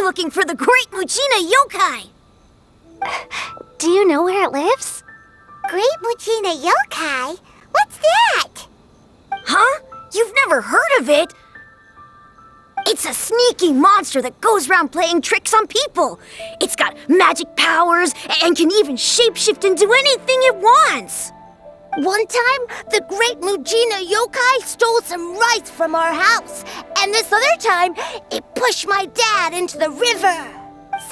We're looking for the Great Mujina Yokai! Do you know where it lives? Great Mujina Yokai? What's that? Huh? You've never heard of it? It's a sneaky monster that goes around playing tricks on people. It's got magic powers and can even shapeshift into anything it wants. One time, the Great Mujina Yokai stole some rice from our house. And this other time, it pushed my dad into the river.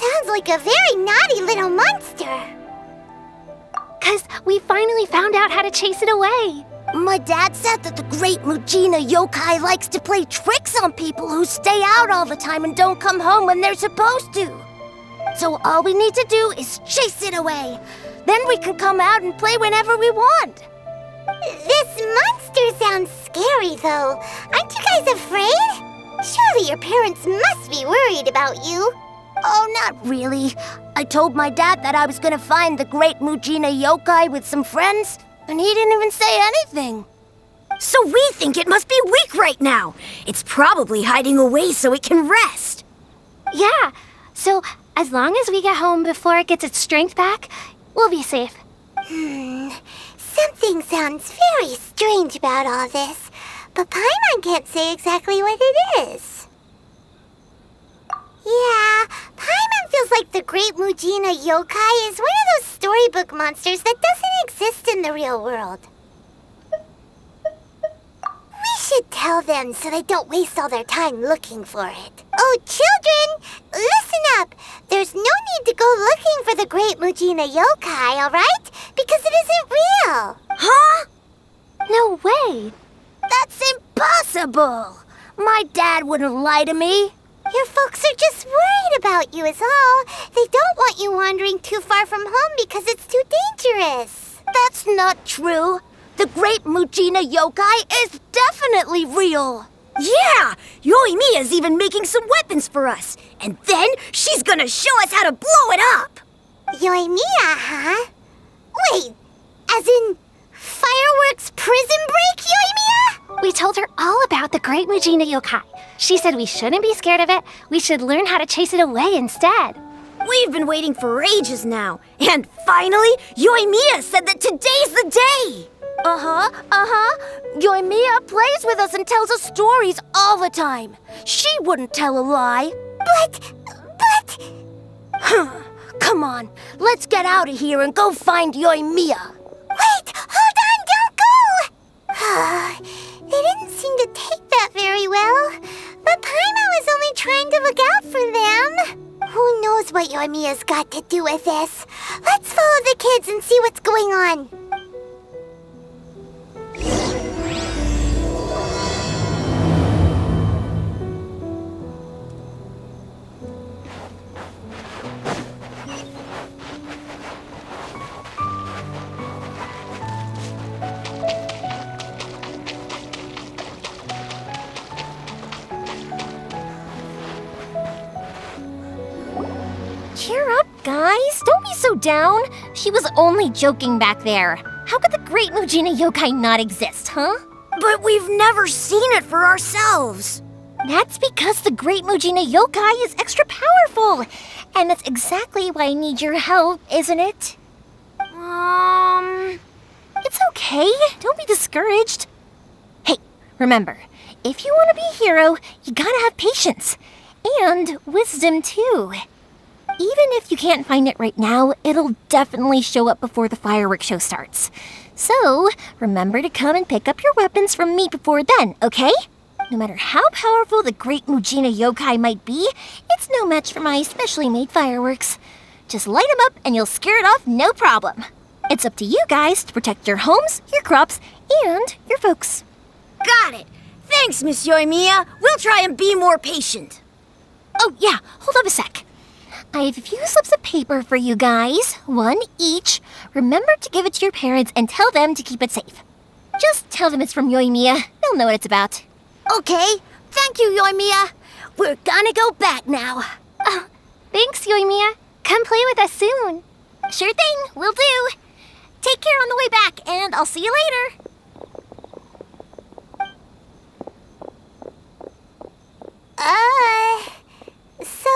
Sounds like a very naughty little monster. 'Cause we finally found out how to chase it away. My dad said that the Great Mujina Yokai likes to play tricks on people who stay out all the time and don't come home when they're supposed to. So all we need to do is chase it away. Then we can come out and play whenever we want. This monster sounds scary, though. Aren't you guys afraid? Surely your parents must be worried about you. Oh, not really. I told my dad that I was gonna find the Great Mujina Yokai with some friends, and he didn't even say anything. So we think it must be weak right now. It's probably hiding away so it can rest. Yeah, so as long as we get home before it gets its strength back, we'll be safe. Something sounds very strange about all this, but Paimon can't say exactly what it is. Yeah, Paimon feels like the Great Mujina Yokai is one of those storybook monsters that doesn't exist in the real world. We should tell them so they don't waste all their time looking for it. Oh, children, listen up. There's no need to go looking for the Great Mujina Yokai, all right? Because it isn't real. Huh? No way! That's impossible. My dad wouldn't lie to me. Your folks are just worried about you is all. They don't want you wandering too far from home because it's too dangerous. That's not true. The Great Mujina Yokai is definitely real. Yeah! Yoimiya's even making some weapons for us. And then she's gonna show us how to blow it up! Yoimiya, huh? Wait, as in fireworks prison break, Yoimiya? We told her all about the Great Mujina Yokai. She said we shouldn't be scared of it. We should learn how to chase it away instead. We've been waiting for ages now. And finally, Yoimiya said that today's the day! Yoimiya plays with us and tells us stories all the time. She wouldn't tell a lie. But... Come on, let's get out of here and go find Yoimiya. Wait, hold on, don't go! They didn't seem to take that very well. But Paimon was only trying to look out for them. Who knows what Yoimiya's got to do with this? Let's follow the kids and see what's going on. Cheer up, guys. Don't be so down. She was only joking back there. How could the Great Mujina Yokai not exist, huh? But we've never seen it for ourselves. That's because the Great Mujina Yokai is extra powerful. And that's exactly why I need your help, isn't it? It's okay. Don't be discouraged. Hey, remember, if you want to be a hero, you gotta have patience. And wisdom, too. Even if you can't find it right now, it'll definitely show up before the fireworks show starts. So, remember to come and pick up your weapons from me before then, okay? No matter how powerful the Great Mujina Yokai might be, it's no match for my specially made fireworks. Just light them up and you'll scare it off no problem. It's up to you guys to protect your homes, your crops, and your folks. Got it. Thanks, Miss Yoimiya. We'll try and be more patient. Oh, yeah, hold up a sec. I have a few slips of paper for you guys, one each. Remember to give it to your parents and tell them to keep it safe. Just tell them it's from Yoimiya. They'll know what it's about. Okay, thank you, Yoimiya. We're gonna go back now. Oh, thanks, Yoimiya. Come play with us soon. Sure thing, will do. Take care on the way back, and I'll see you later. So...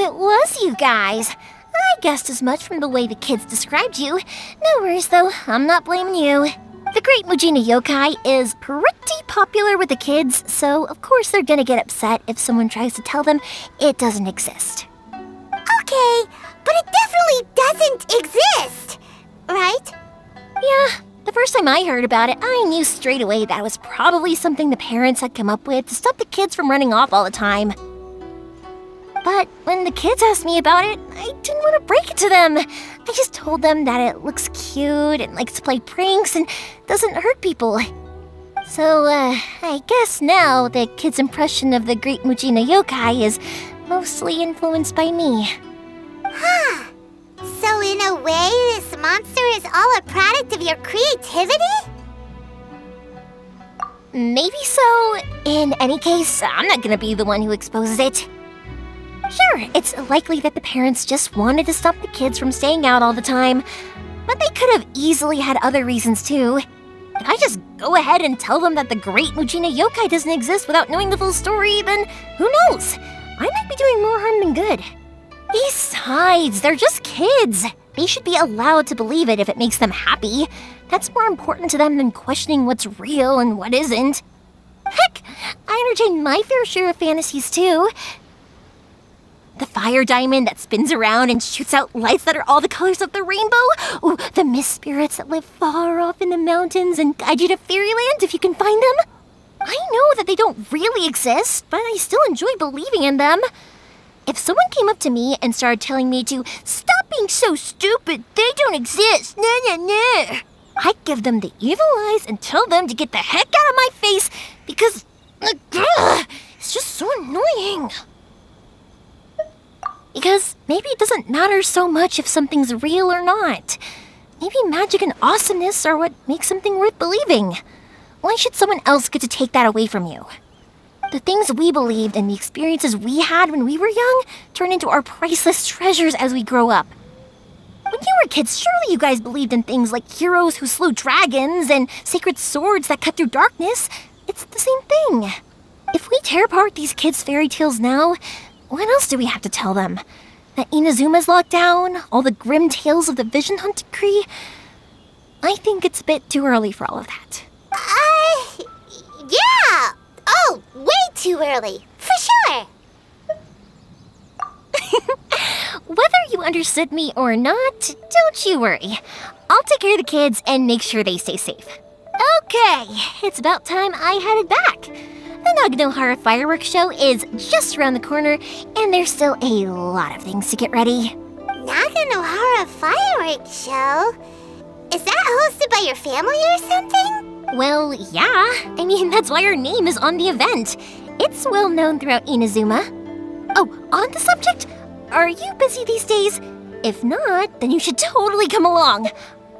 it was you guys. I guessed as much from the way the kids described you. No worries, though. I'm not blaming you. The Great Mujina Yokai is pretty popular with the kids, so of course they're gonna get upset if someone tries to tell them it doesn't exist. Okay, but it definitely doesn't exist, right? Yeah, the first time I heard about it, I knew straight away that it was probably something the parents had come up with to stop the kids from running off all the time. But when the kids asked me about it, I didn't want to break it to them. I just told them that it looks cute and likes to play pranks and doesn't hurt people. So, I guess now the kids' impression of the Great Mujina Yokai is mostly influenced by me. Huh. So in a way, this monster is all a product of your creativity? Maybe so. In any case, I'm not gonna be the one who exposes it. Sure, it's likely that the parents just wanted to stop the kids from staying out all the time, but they could have easily had other reasons too. If I just go ahead and tell them that the Great Mujina Yokai doesn't exist without knowing the full story, then who knows? I might be doing more harm than good. Besides, they're just kids. They should be allowed to believe it if it makes them happy. That's more important to them than questioning what's real and what isn't. Heck, I entertain my fair share of fantasies too. The fire diamond that spins around and shoots out lights that are all the colors of the rainbow. Ooh, the mist spirits that live far off in the mountains and guide you to fairyland if you can find them. I know that they don't really exist, but I still enjoy believing in them. If someone came up to me and started telling me to stop being so stupid, they don't exist, nah, I'd give them the evil eyes and tell them to get the heck out of my face because it's just so annoying. Because maybe it doesn't matter so much if something's real or not. Maybe magic and awesomeness are what makes something worth believing. Why should someone else get to take that away from you? The things we believed and the experiences we had when we were young turn into our priceless treasures as we grow up. When you were kids, surely you guys believed in things like heroes who slew dragons and sacred swords that cut through darkness. It's the same thing. If we tear apart these kids' fairy tales now, what else do we have to tell them? That Inazuma's locked down? All the grim tales of the Vision Hunt Decree? I think it's a bit too early for all of that. Yeah! Oh, way too early, for sure! Whether you understood me or not, don't you worry. I'll take care of the kids and make sure they stay safe. Okay, it's about time I headed back. The Naganohara fireworks show is just around the corner, and there's still a lot of things to get ready. Naganohara fireworks show? Is that hosted by your family or something? Well, yeah. I mean, that's why our name is on the event. It's well known throughout Inazuma. Oh, on the subject, are you busy these days? If not, then you should totally come along.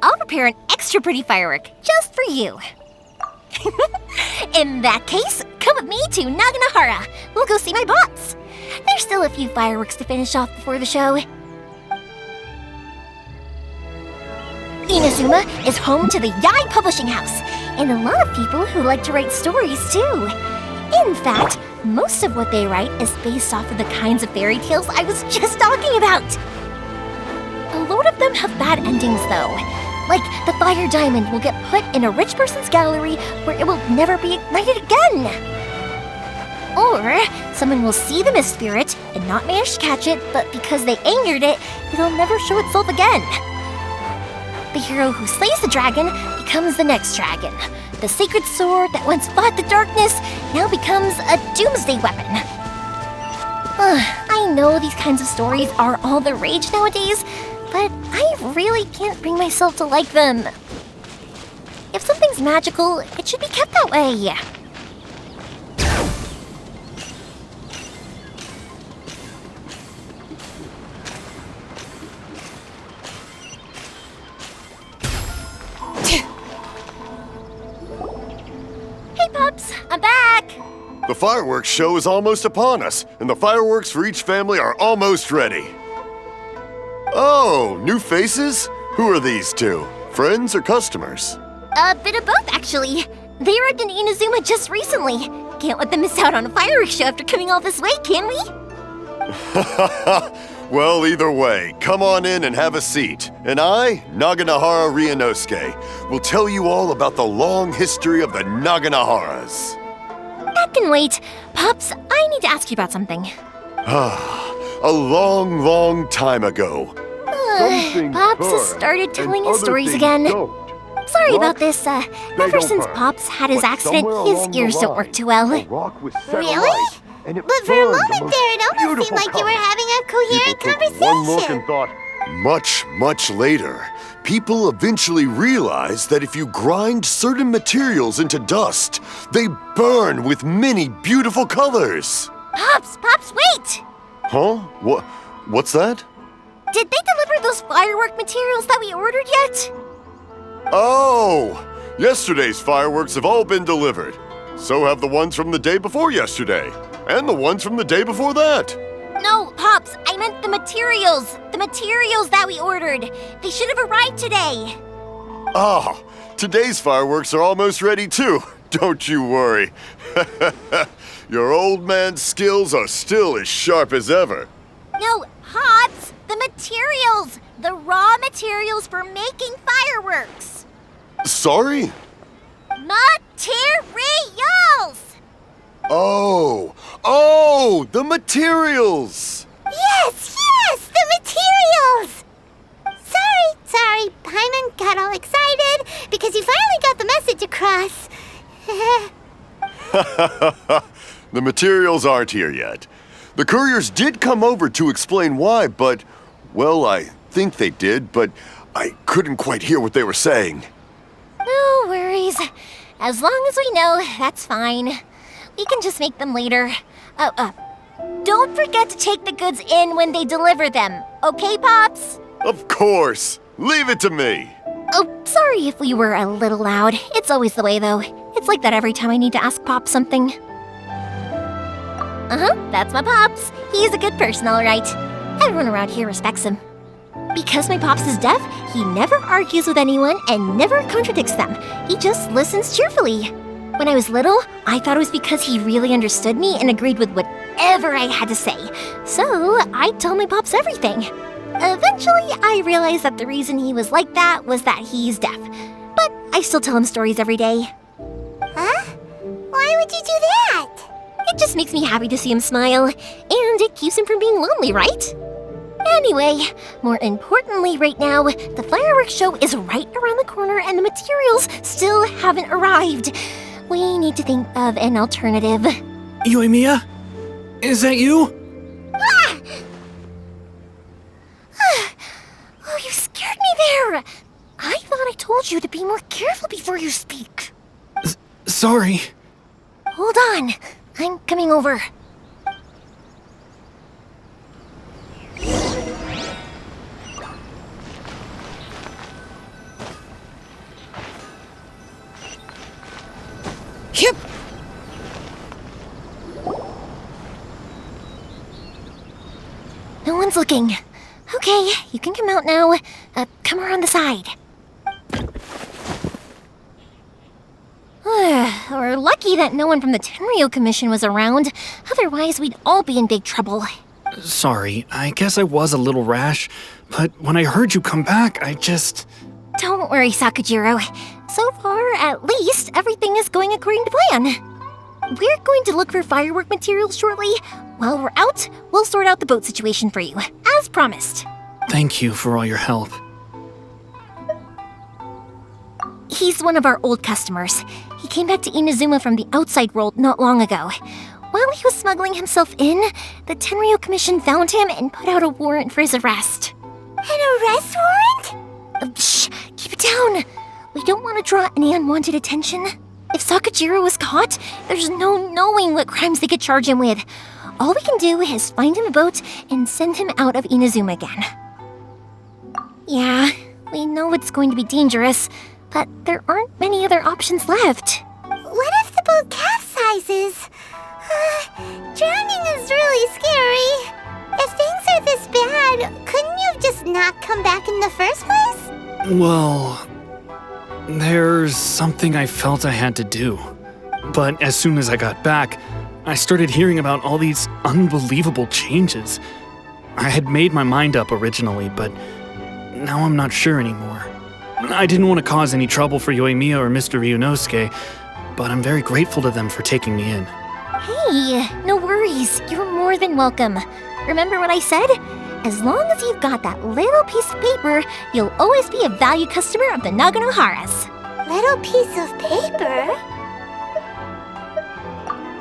I'll prepare an extra pretty firework just for you. In that case, come with me to Naganohara. We'll go see my bots. There's still a few fireworks to finish off before the show. Inazuma is home to the Yai Publishing House, and a lot of people who like to write stories too. In fact, most of what they write is based off of the kinds of fairy tales I was just talking about. A lot of them have bad endings though. Like, the fire diamond will get put in a rich person's gallery where it will never be ignited again. Or, someone will see the mist spirit and not manage to catch it, but because they angered it, it'll never show itself again. The hero who slays the dragon becomes the next dragon. The sacred sword that once fought the darkness now becomes a doomsday weapon. I know these kinds of stories are all the rage nowadays, but I really can't bring myself to like them. If something's magical, it should be kept that way. Hey, pups, I'm back. The fireworks show is almost upon us, and the fireworks for each family are almost ready. Oh, new faces? Who are these two? Friends or customers? A bit of both, actually. They arrived in Inazuma just recently. Can't let them miss out on a fireworks show after coming all this way, can we? Well, either way, come on in and have a seat. And I, Naganahara Ryunosuke, will tell you all about the long history of the Naganaharas. That can wait. Pops, I need to ask you about something. A long, long time ago. Pops has started telling his stories again. Sorry about this. Ever since Pops had his accident, his ears don't work too well. Really? But for a moment there, it almost seemed like you were having a coherent conversation. Much, much later, people eventually realized that if you grind certain materials into dust, they burn with many beautiful colors. Pops, wait! Huh? What's that? Did they deliver those firework materials that we ordered yet? Oh! Yesterday's fireworks have all been delivered. So have the ones from the day before yesterday. And the ones from the day before that. No, Pops, I meant the materials. The materials that we ordered. They should have arrived today. Ah, today's fireworks are almost ready too. Don't you worry. Your old man's skills are still as sharp as ever. No, Pops, the materials. The raw materials for making fireworks. Sorry? Materials! Oh, the materials! Yes, the materials! Sorry, Paimon got all excited because he finally got the message across. The materials aren't here yet. The couriers did come over to explain why, but, well, I think they did, but I couldn't quite hear what they were saying. No worries. As long as we know, that's fine. We can just make them later. Don't forget to take the goods in when they deliver them. Okay, Pops? Of course. Leave it to me. Oh, sorry if we were a little loud. It's always the way, though. It's like that every time I need to ask Pops something. That's my Pops. He's a good person, all right. Everyone around here respects him. Because my Pops is deaf, he never argues with anyone and never contradicts them. He just listens cheerfully. When I was little, I thought it was because he really understood me and agreed with whatever I had to say. So I'd tell my Pops everything. Eventually, I realized that the reason he was like that was that he's deaf. But I still tell him stories every day. Huh? Why would you do that? It just makes me happy to see him smile, and it keeps him from being lonely, right? Anyway, more importantly right now, the fireworks show is right around the corner and the materials still haven't arrived. We need to think of an alternative. Yoimiya? Is that you? Oh, you scared me there! I thought I told you to be more careful before you speak. Sorry. Hold on, I'm coming over. Yep. No one's looking. Okay, you can come out now. Come around the side. We're lucky that no one from the Tenryo Commission was around. Otherwise, we'd all be in big trouble. Sorry, I guess I was a little rash, but when I heard you come back, I just... Don't worry, Sakujiro. So far, at least, everything is going according to plan. We're going to look for firework materials shortly. While we're out, we'll sort out the boat situation for you, as promised. Thank you for all your help. He's one of our old customers. He came back to Inazuma from the outside world not long ago. While he was smuggling himself in, the Tenryo Commission found him and put out a warrant for his arrest. An arrest warrant? Shh, keep it down. We don't want to draw any unwanted attention. If Sakujiro was caught, there's no knowing what crimes they could charge him with. All we can do is find him a boat and send him out of Inazuma again. Yeah, we know it's going to be dangerous, but there aren't many other options left. What if the boat capsizes? Drowning is really scary. If things are this bad, couldn't you have just not come back in the first place? Well, there's something I felt I had to do. But as soon as I got back, I started hearing about all these unbelievable changes. I had made my mind up originally, but now I'm not sure anymore. I didn't want to cause any trouble for Yoimiya or Mr. Ryunosuke, but I'm very grateful to them for taking me in. Hey, no worries. You're more than welcome. Remember what I said? As long as you've got that little piece of paper, you'll always be a valued customer of the Naganohara's. Little piece of paper?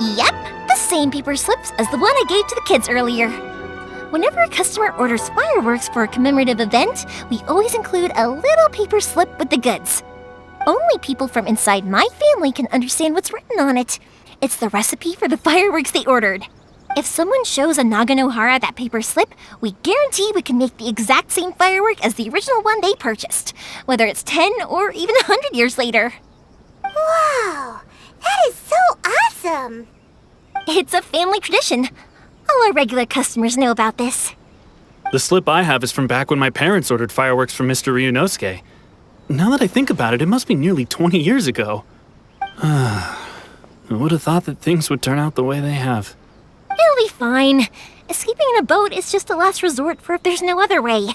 Yep, the same paper slips as the one I gave to the kids earlier. Whenever a customer orders fireworks for a commemorative event, we always include a little paper slip with the goods. Only people from inside my family can understand what's written on it. It's the recipe for the fireworks they ordered. If someone shows a Naganohara that paper slip, we guarantee we can make the exact same firework as the original one they purchased, whether it's 10 or even 100 years later. Wow, that is so awesome! It's a family tradition. All our regular customers know about this. The slip I have is from back when my parents ordered fireworks from Mr. Ryunosuke. Now that I think about it, it must be nearly 20 years ago. I would have thought that things would turn out the way they have. It'll be fine. Escaping in a boat is just a last resort for if there's no other way.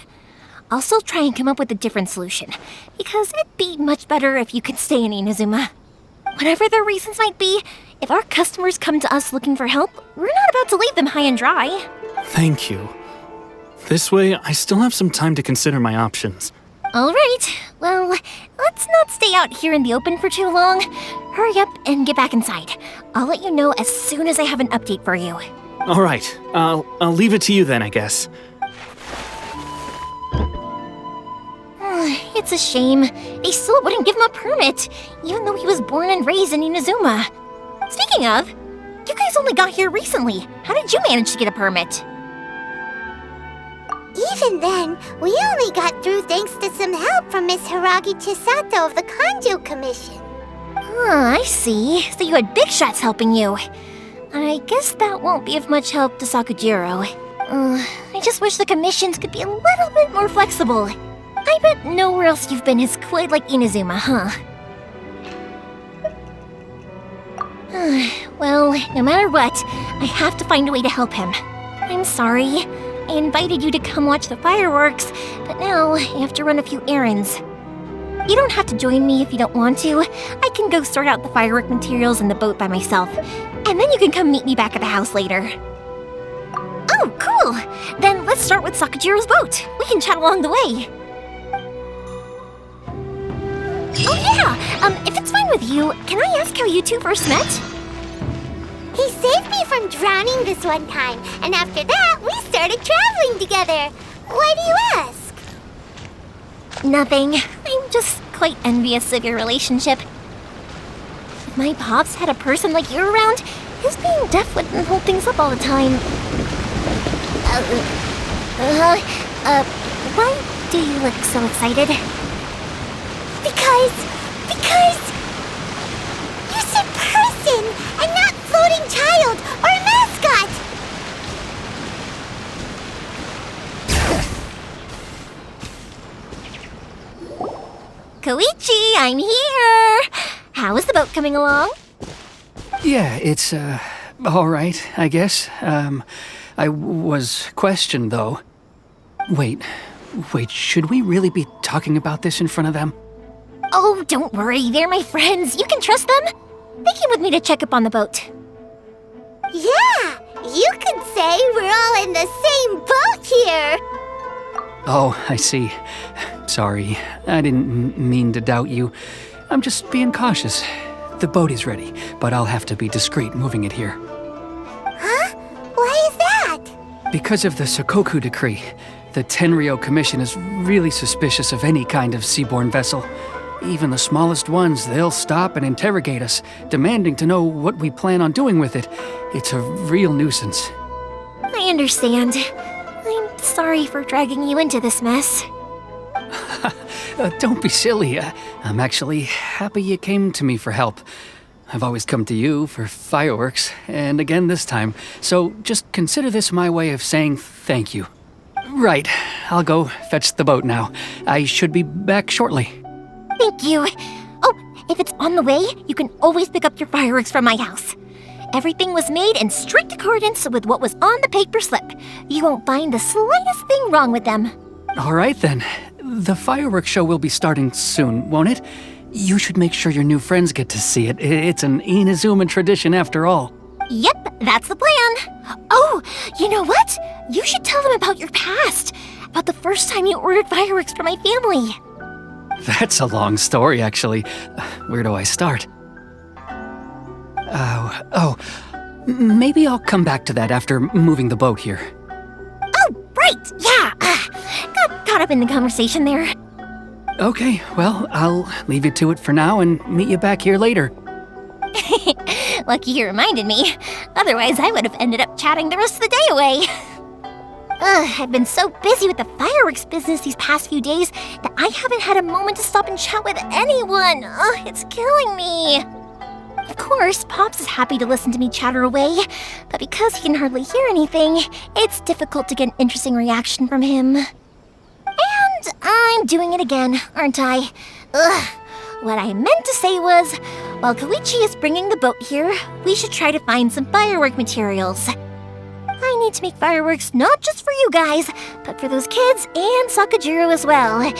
I'll still try and come up with a different solution, because it'd be much better if you could stay in Inazuma. Whatever their reasons might be, if our customers come to us looking for help, we're not about to leave them high and dry. Thank you. This way, I still have some time to consider my options. All right, well, let's not stay out here in the open for too long. Hurry up and get back inside. I'll let you know as soon as I have an update for you. All right, I'll leave it to you then, I guess. It's a shame. They still wouldn't give him a permit, even though he was born and raised in Inazuma. Speaking of, you guys only got here recently. How did you manage to get a permit? Even then, we only got through thanks to some help from Miss Hiragi Chisato of the Kanjo Commission. I see. So you had big shots helping you. I guess that won't be of much help to Sakujiro. I just wish the commissions could be a little bit more flexible. I bet nowhere else you've been is quite like Inazuma, huh? Well, no matter what, I have to find a way to help him. I'm sorry. I invited you to come watch the fireworks, but now I have to run a few errands. You don't have to join me if you don't want to. I can go sort out the firework materials in the boat by myself, and then you can come meet me back at the house later. Oh, cool! Then let's start with Sakujiro's boat. We can chat along the way. Oh yeah! If it's fine with you, can I ask how you two first met? He saved me from drowning this one time, and after that, we started traveling together. Why do you ask? Nothing. I'm just quite envious of your relationship. If my pops had a person like you around, his being deaf wouldn't hold things up all the time. Why do you look so excited? Because you said person and not floating child or mascot. Koichi, I'm here! How is the boat coming along? Yeah, it's, all right, I guess. I was questioned, though. Wait, should we really be talking about this in front of them? Oh, don't worry, they're my friends. You can trust them. They came with me to check up on the boat. Yeah, you could say we're all in the same boat here. Oh, I see. Sorry, I didn't mean to doubt you. I'm just being cautious. The boat is ready, but I'll have to be discreet moving it here. Huh? Why is that? Because of the Sokoku decree, the Tenryo Commission is really suspicious of any kind of seaborne vessel. Even the smallest ones, they'll stop and interrogate us, demanding to know what we plan on doing with it. It's a real nuisance. I understand. I'm sorry for dragging you into this mess. Don't be silly. I'm actually happy you came to me for help. I've always come to you for fireworks, and again this time. So just consider this my way of saying thank you. Right, I'll go fetch the boat now. I should be back shortly. Thank you. Oh, if it's on the way, you can always pick up your fireworks from my house. Everything was made in strict accordance with what was on the paper slip. You won't find the slightest thing wrong with them. All right then. The fireworks show will be starting soon, won't it? You should make sure your new friends get to see it. It's an Inazuma tradition after all. Yep, that's the plan. Oh, you know what? You should tell them about your past. About the first time you ordered fireworks for my family. That's a long story, actually. Where do I start? Maybe I'll come back to that after moving the boat here. Oh, right, yeah. Got caught up in the conversation there. Okay, well, I'll leave you to it for now and meet you back here later. Lucky you reminded me. Otherwise, I would have ended up chatting the rest of the day away. I've been so busy with the fireworks business these past few days that I haven't had a moment to stop and chat with anyone. It's killing me. Of course, Pops is happy to listen to me chatter away, but because he can hardly hear anything, it's difficult to get an interesting reaction from him. And I'm doing it again, aren't I? What I meant to say was, while Koichi is bringing the boat here, we should try to find some firework materials. I need to make fireworks not just for you guys, but for those kids and Sakajiro as well.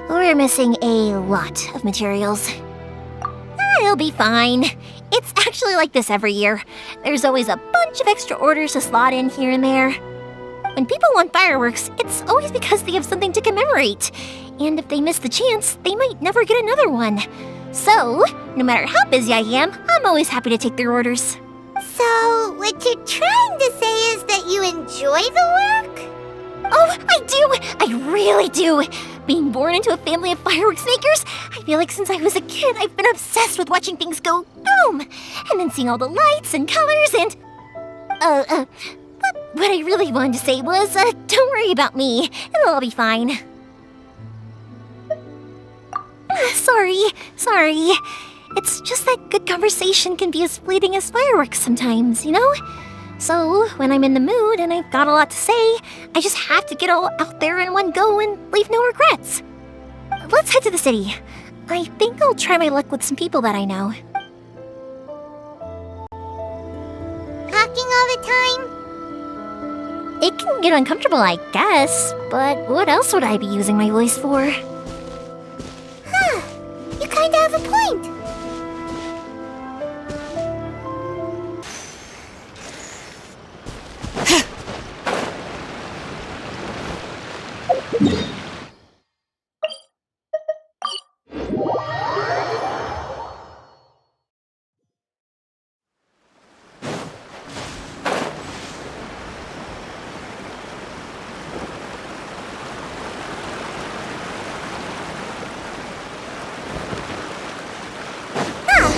We're missing a lot of materials. It'll be fine. It's actually like this every year. There's always a bunch of extra orders to slot in here and there. When people want fireworks, it's always because they have something to commemorate. And if they miss the chance, they might never get another one. So, no matter how busy I am, I'm always happy to take their orders. So, what you're trying to say is that you enjoy the work? Oh, I do! I really do! Being born into a family of fireworks makers, I feel like since I was a kid, I've been obsessed with watching things go boom! And then seeing all the lights and colors and... But what I really wanted to say was, don't worry about me. It'll all be fine. Sorry. It's just that good conversation can be as fleeting as fireworks sometimes, you know? So, when I'm in the mood and I've got a lot to say, I just have to get all out there in one go and leave no regrets. Let's head to the city. I think I'll try my luck with some people that I know. Talking all the time? It can get uncomfortable, I guess, but what else would I be using my voice for? You kinda have a point.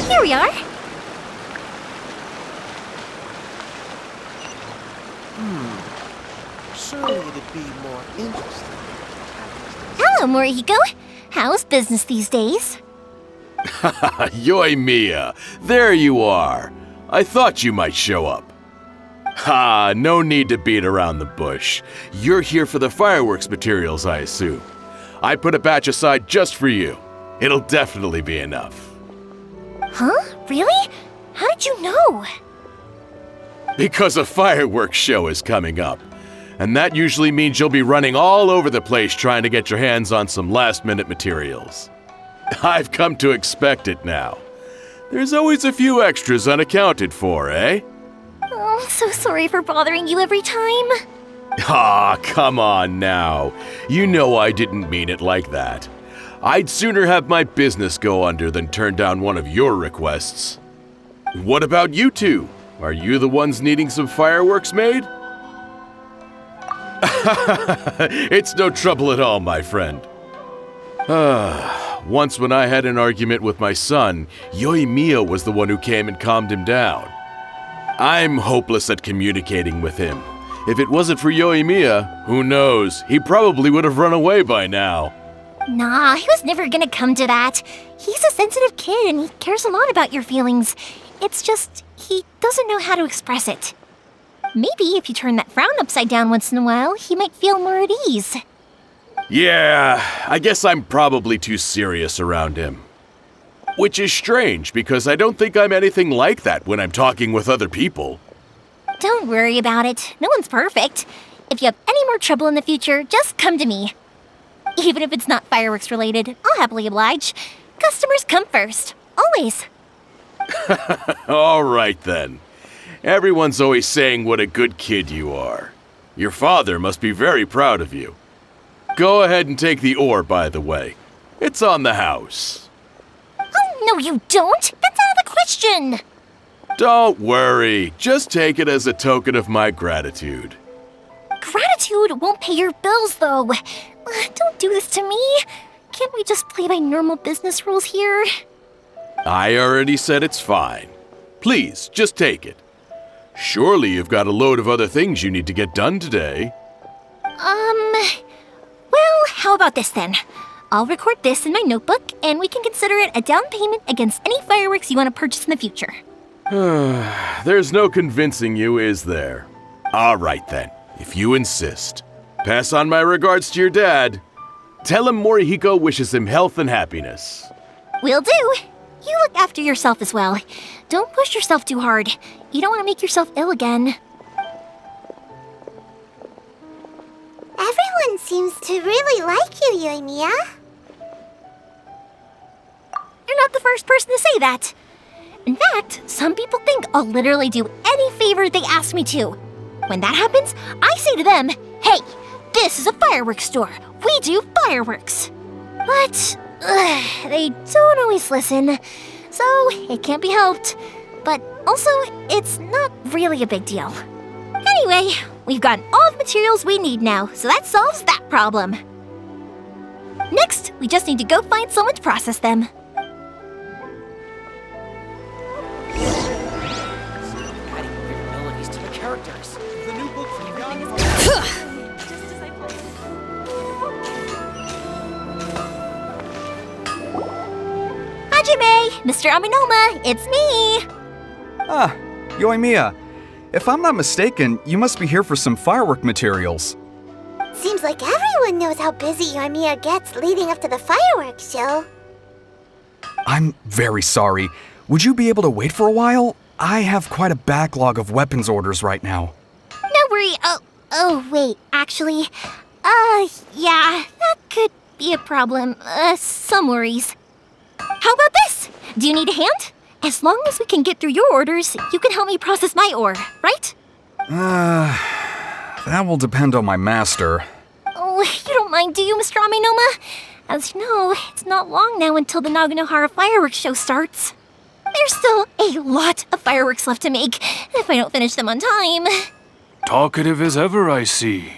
Here we are. Surely it'd be more interesting. Hello, Morihiko. How's business these days? Yoimiya, there you are. I thought you might show up. Ha, no need to beat around the bush. You're here for the fireworks materials, I assume. I put a batch aside just for you. It'll definitely be enough. Huh? Really? How did you know? Because a fireworks show is coming up. And that usually means you'll be running all over the place trying to get your hands on some last-minute materials. I've come to expect it now. There's always a few extras unaccounted for, eh? Oh, I'm so sorry for bothering you every time. Ah, come on now. You know I didn't mean it like that. I'd sooner have my business go under than turn down one of your requests. What about you two? Are you the ones needing some fireworks made? It's no trouble at all, my friend. Once when I had an argument with my son, Yoimiya was the one who came and calmed him down. I'm hopeless at communicating with him. If it wasn't for Yoimiya, who knows, he probably would have run away by now. Nah, he was never gonna come to that. He's a sensitive kid and he cares a lot about your feelings. It's just, he doesn't know how to express it. Maybe if you turn that frown upside down once in a while, he might feel more at ease. Yeah, I guess I'm probably too serious around him. Which is strange, because I don't think I'm anything like that when I'm talking with other people. Don't worry about it. No one's perfect. If you have any more trouble in the future, just come to me. Even if it's not fireworks related, I'll happily oblige. Customers come first. Always. All right, then. Everyone's always saying what a good kid you are. Your father must be very proud of you. Go ahead and take the ore, by the way. It's on the house. Oh, no, you don't. That's out of the question. Don't worry. Just take it as a token of my gratitude. Gratitude won't pay your bills, though. Don't do this to me. Can't we just play by normal business rules here? I already said it's fine. Please, just take it. Surely you've got a load of other things you need to get done today. Well, how about this then? I'll record this in my notebook, and we can consider it a down payment against any fireworks you want to purchase in the future. There's no convincing you, is there? All right then, if you insist. Pass on my regards to your dad. Tell him Morihiko wishes him health and happiness. Will do. You look after yourself as well. Don't push yourself too hard. You don't want to make yourself ill again. Everyone seems to really like you, Yoimiya. You're not the first person to say that. In fact, some people think I'll literally do any favor they ask me to. When that happens, I say to them, hey, this is a fireworks store. We do fireworks. But they don't always listen, so it can't be helped. But also, it's not really a big deal. Anyway, we've gotten all the materials we need now, so that solves that problem. Next, we just need to go find someone to process them. Adding weird melodies to the characters. The new book for young. Hajime! Mr. Aminoma, it's me! Ah, Yoimiya. If I'm not mistaken, you must be here for some firework materials. Seems like everyone knows how busy Yoimiya gets leading up to the fireworks show. I'm very sorry. Would you be able to wait for a while? I have quite a backlog of weapons orders right now. No worry. Oh, wait, actually, yeah, that could be a problem. Some worries. How about this? Do you need a hand? As long as we can get through your orders, you can help me process my ore, right? That will depend on my master. Oh, you don't mind, do you, Mr. Aminoma? As you know, it's not long now until the Naganohara fireworks show starts. There's still a lot of fireworks left to make if I don't finish them on time. Talkative as ever, I see,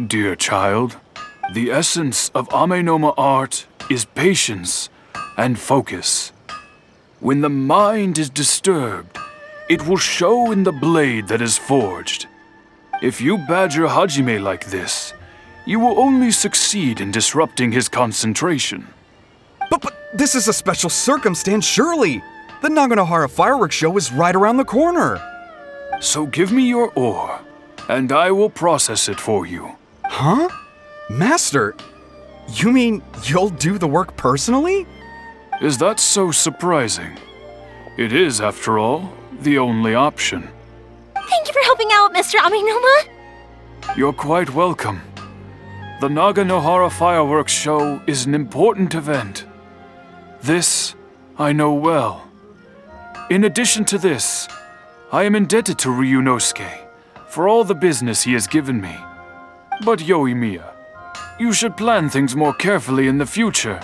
dear child. The essence of Amenoma art is patience and focus. When the mind is disturbed, it will show in the blade that is forged. If you badger Hajime like this, you will only succeed in disrupting his concentration. But this is a special circumstance, surely. The Naganohara fireworks show is right around the corner. So give me your ore, and I will process it for you. Huh? Master, you mean you'll do the work personally? Is that so surprising? It is, after all, the only option. Thank you for helping out, Mr. Aminoma. You're quite welcome. The Naganohara fireworks show is an important event. This I know well. In addition to this, I am indebted to Ryunosuke for all the business he has given me. But Yoimiya, you should plan things more carefully in the future.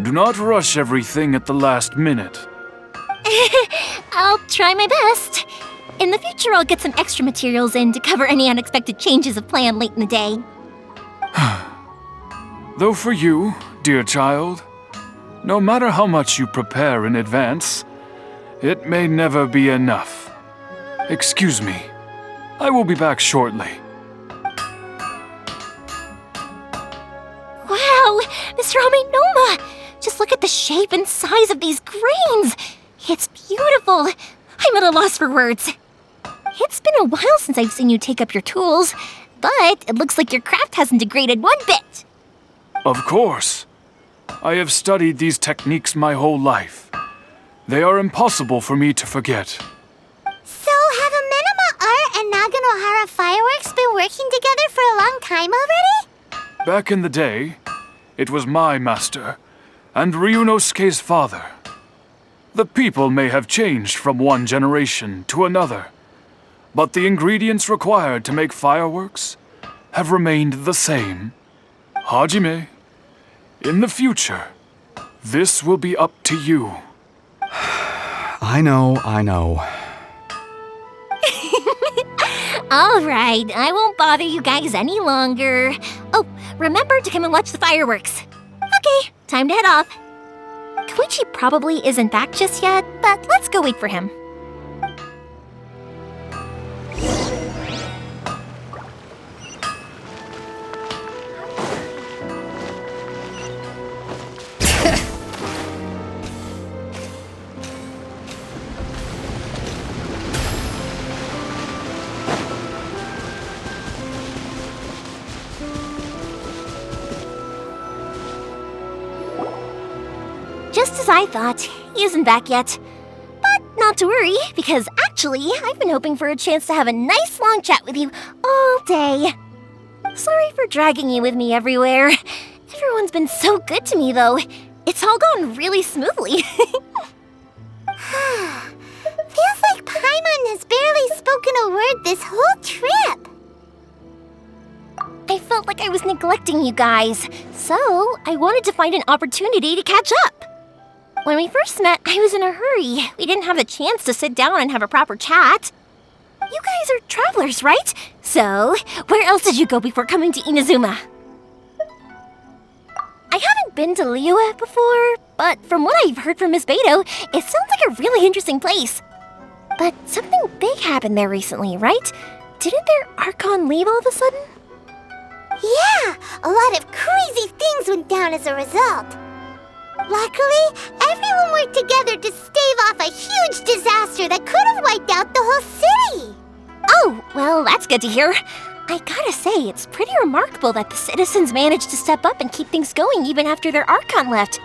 Do not rush everything at the last minute. I'll try my best. In the future, I'll get some extra materials in to cover any unexpected changes of plan late in the day. Though for you, dear child, no matter how much you prepare in advance, it may never be enough. Excuse me. I will be back shortly. Wow, Mr. Aminoma! Just look at the shape and size of these grains! It's beautiful! I'm at a loss for words. It's been a while since I've seen you take up your tools, but it looks like your craft hasn't degraded one bit. Of course. I have studied these techniques my whole life. They are impossible for me to forget. So, have Amenema Art and Naganohara Fireworks been working together for a long time already? Back in the day, it was my master, and Ryunosuke's father. The people may have changed from one generation to another, but the ingredients required to make fireworks have remained the same. Hajime, in the future, this will be up to you. I know. All right, I won't bother you guys any longer. Oh, remember to come and watch the fireworks. Okay, time to head off. Koichi probably isn't back just yet, but let's go wait for him. Just as I thought, he isn't back yet. But not to worry, because actually, I've been hoping for a chance to have a nice long chat with you all day. Sorry for dragging you with me everywhere. Everyone's been so good to me, though. It's all gone really smoothly. Feels like Paimon has barely spoken a word this whole trip. I felt like I was neglecting you guys, so I wanted to find an opportunity to catch up. When we first met, I was in a hurry. We didn't have the chance to sit down and have a proper chat. You guys are travelers, right? So, where else did you go before coming to Inazuma? I haven't been to Liyue before, but from what I've heard from Miss Beto, it sounds like a really interesting place. But something big happened there recently, right? Didn't their Archon leave all of a sudden? Yeah, a lot of crazy things went down as a result. Luckily, everyone worked together to stave off a huge disaster that could have wiped out the whole city. Oh, well, that's good to hear. I gotta say, it's pretty remarkable that the citizens managed to step up and keep things going even after their Archon left.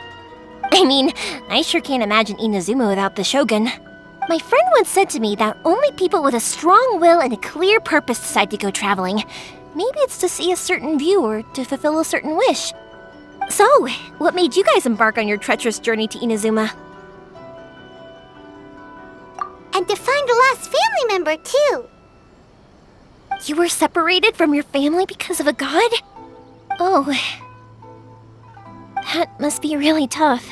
I mean, I sure can't imagine Inazuma without the Shogun. My friend once said to me that only people with a strong will and a clear purpose decide to go traveling. Maybe it's to see a certain view or to fulfill a certain wish. So, what made you guys embark on your treacherous journey to Inazuma? And to find a lost family member, too. You were separated from your family because of a god? Oh. That must be really tough.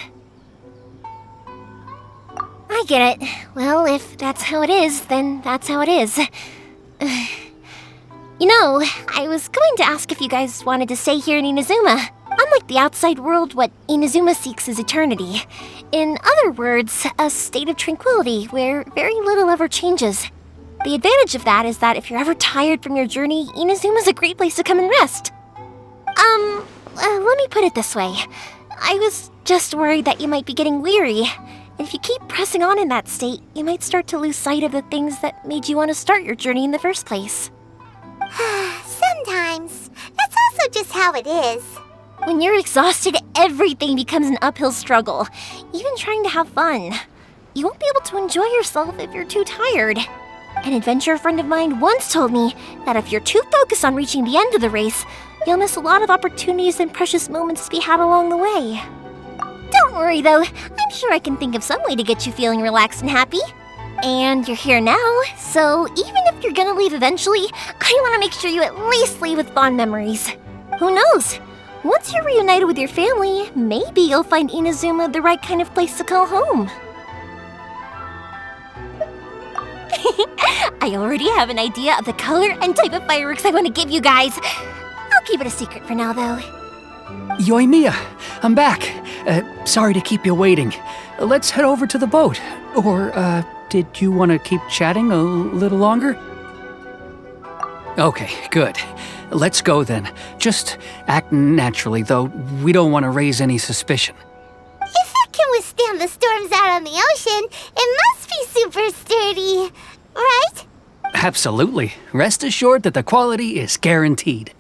I get it. Well, if that's how it is, then that's how it is. You know, I was going to ask if you guys wanted to stay here in Inazuma. Unlike the outside world, what Inazuma seeks is eternity. In other words, a state of tranquility where very little ever changes. The advantage of that is that if you're ever tired from your journey, Inazuma's a great place to come and rest. Let me put it this way. I was just worried that you might be getting weary. And if you keep pressing on in that state, you might start to lose sight of the things that made you want to start your journey in the first place. Sometimes. That's also just how it is. When you're exhausted, everything becomes an uphill struggle, even trying to have fun. You won't be able to enjoy yourself if you're too tired. An adventurer friend of mine once told me that if you're too focused on reaching the end of the race, you'll miss a lot of opportunities and precious moments to be had along the way. Don't worry though, I'm sure I can think of some way to get you feeling relaxed and happy. And you're here now, so even if you're gonna leave eventually, I want to make sure you at least leave with fond memories. Who knows? Once you're reunited with your family, maybe you'll find Inazuma the right kind of place to call home. I already have an idea of the color and type of fireworks I want to give you guys. I'll keep it a secret for now, though. Yoimiya, I'm back. Sorry to keep you waiting. Let's head over to the boat. Or, did you want to keep chatting a little longer? Okay, good. Let's go then. Just act naturally, though we don't want to raise any suspicion. If it can withstand the storms out on the ocean, it must be super sturdy, right? Absolutely. Rest assured that the quality is guaranteed.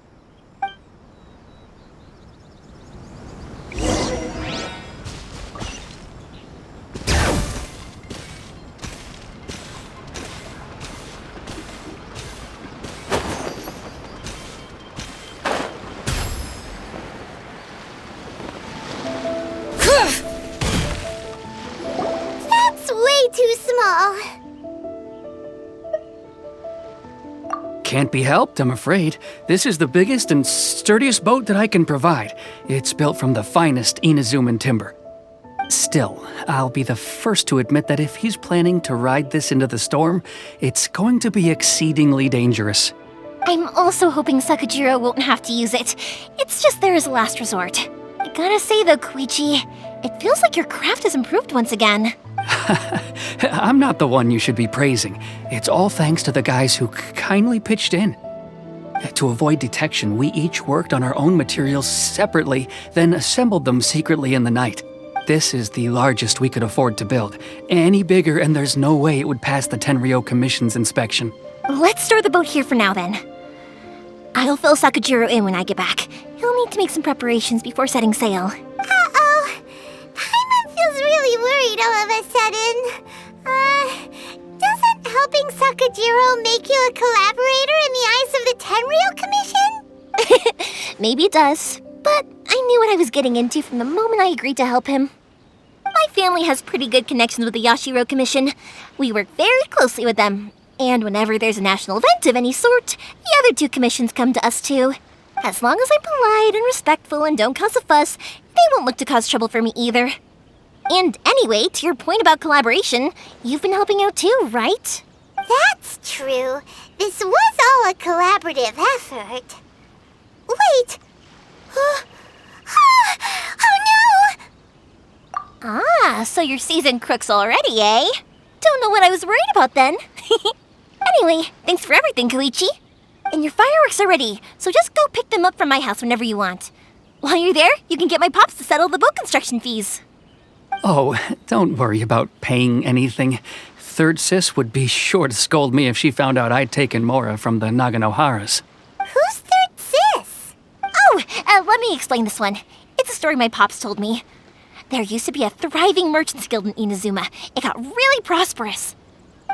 Can't be helped, I'm afraid. This is the biggest and sturdiest boat that I can provide. It's built from the finest Inazuman timber. Still, I'll be the first to admit that if he's planning to ride this into the storm, it's going to be exceedingly dangerous. I'm also hoping Sakajiro won't have to use it. It's just there as a last resort. I gotta say though, Koichi, it feels like your craft has improved once again. I'm not the one you should be praising. It's all thanks to the guys who kindly pitched in. To avoid detection, we each worked on our own materials separately, then assembled them secretly in the night. This is the largest we could afford to build. Any bigger and there's no way it would pass the Tenryou Commission's inspection. Let's store the boat here for now then. I'll fill Sakajiro in when I get back. He'll need to make some preparations before setting sail. Uh-oh. Paimon feels really worried all of a sudden. Doesn't helping Sakajiro make you a collaborator in the eyes of the Tenryou Commission? Maybe it does, but I knew what I was getting into from the moment I agreed to help him. My family has pretty good connections with the Yashiro Commission. We work very closely with them. And whenever there's a national event of any sort, the other two commissions come to us too. As long as I'm polite and respectful and don't cause a fuss, they won't look to cause trouble for me either. And anyway, to your point about collaboration, you've been helping out too, right? That's true. This was all a collaborative effort. Wait! Oh no! Ah, so you're seasoned crooks already, eh? Don't know what I was worried about then. Anyway, thanks for everything, Koichi. And your fireworks are ready, so just go pick them up from my house whenever you want. While you're there, you can get my pops to settle the boat construction fees. Oh, don't worry about paying anything. Third Sis would be sure to scold me if she found out I'd taken Mora from the Naganoharas. Who's Third Sis? Oh, let me explain this one. It's a story my pops told me. There used to be a thriving merchants guild in Inazuma. It got really prosperous.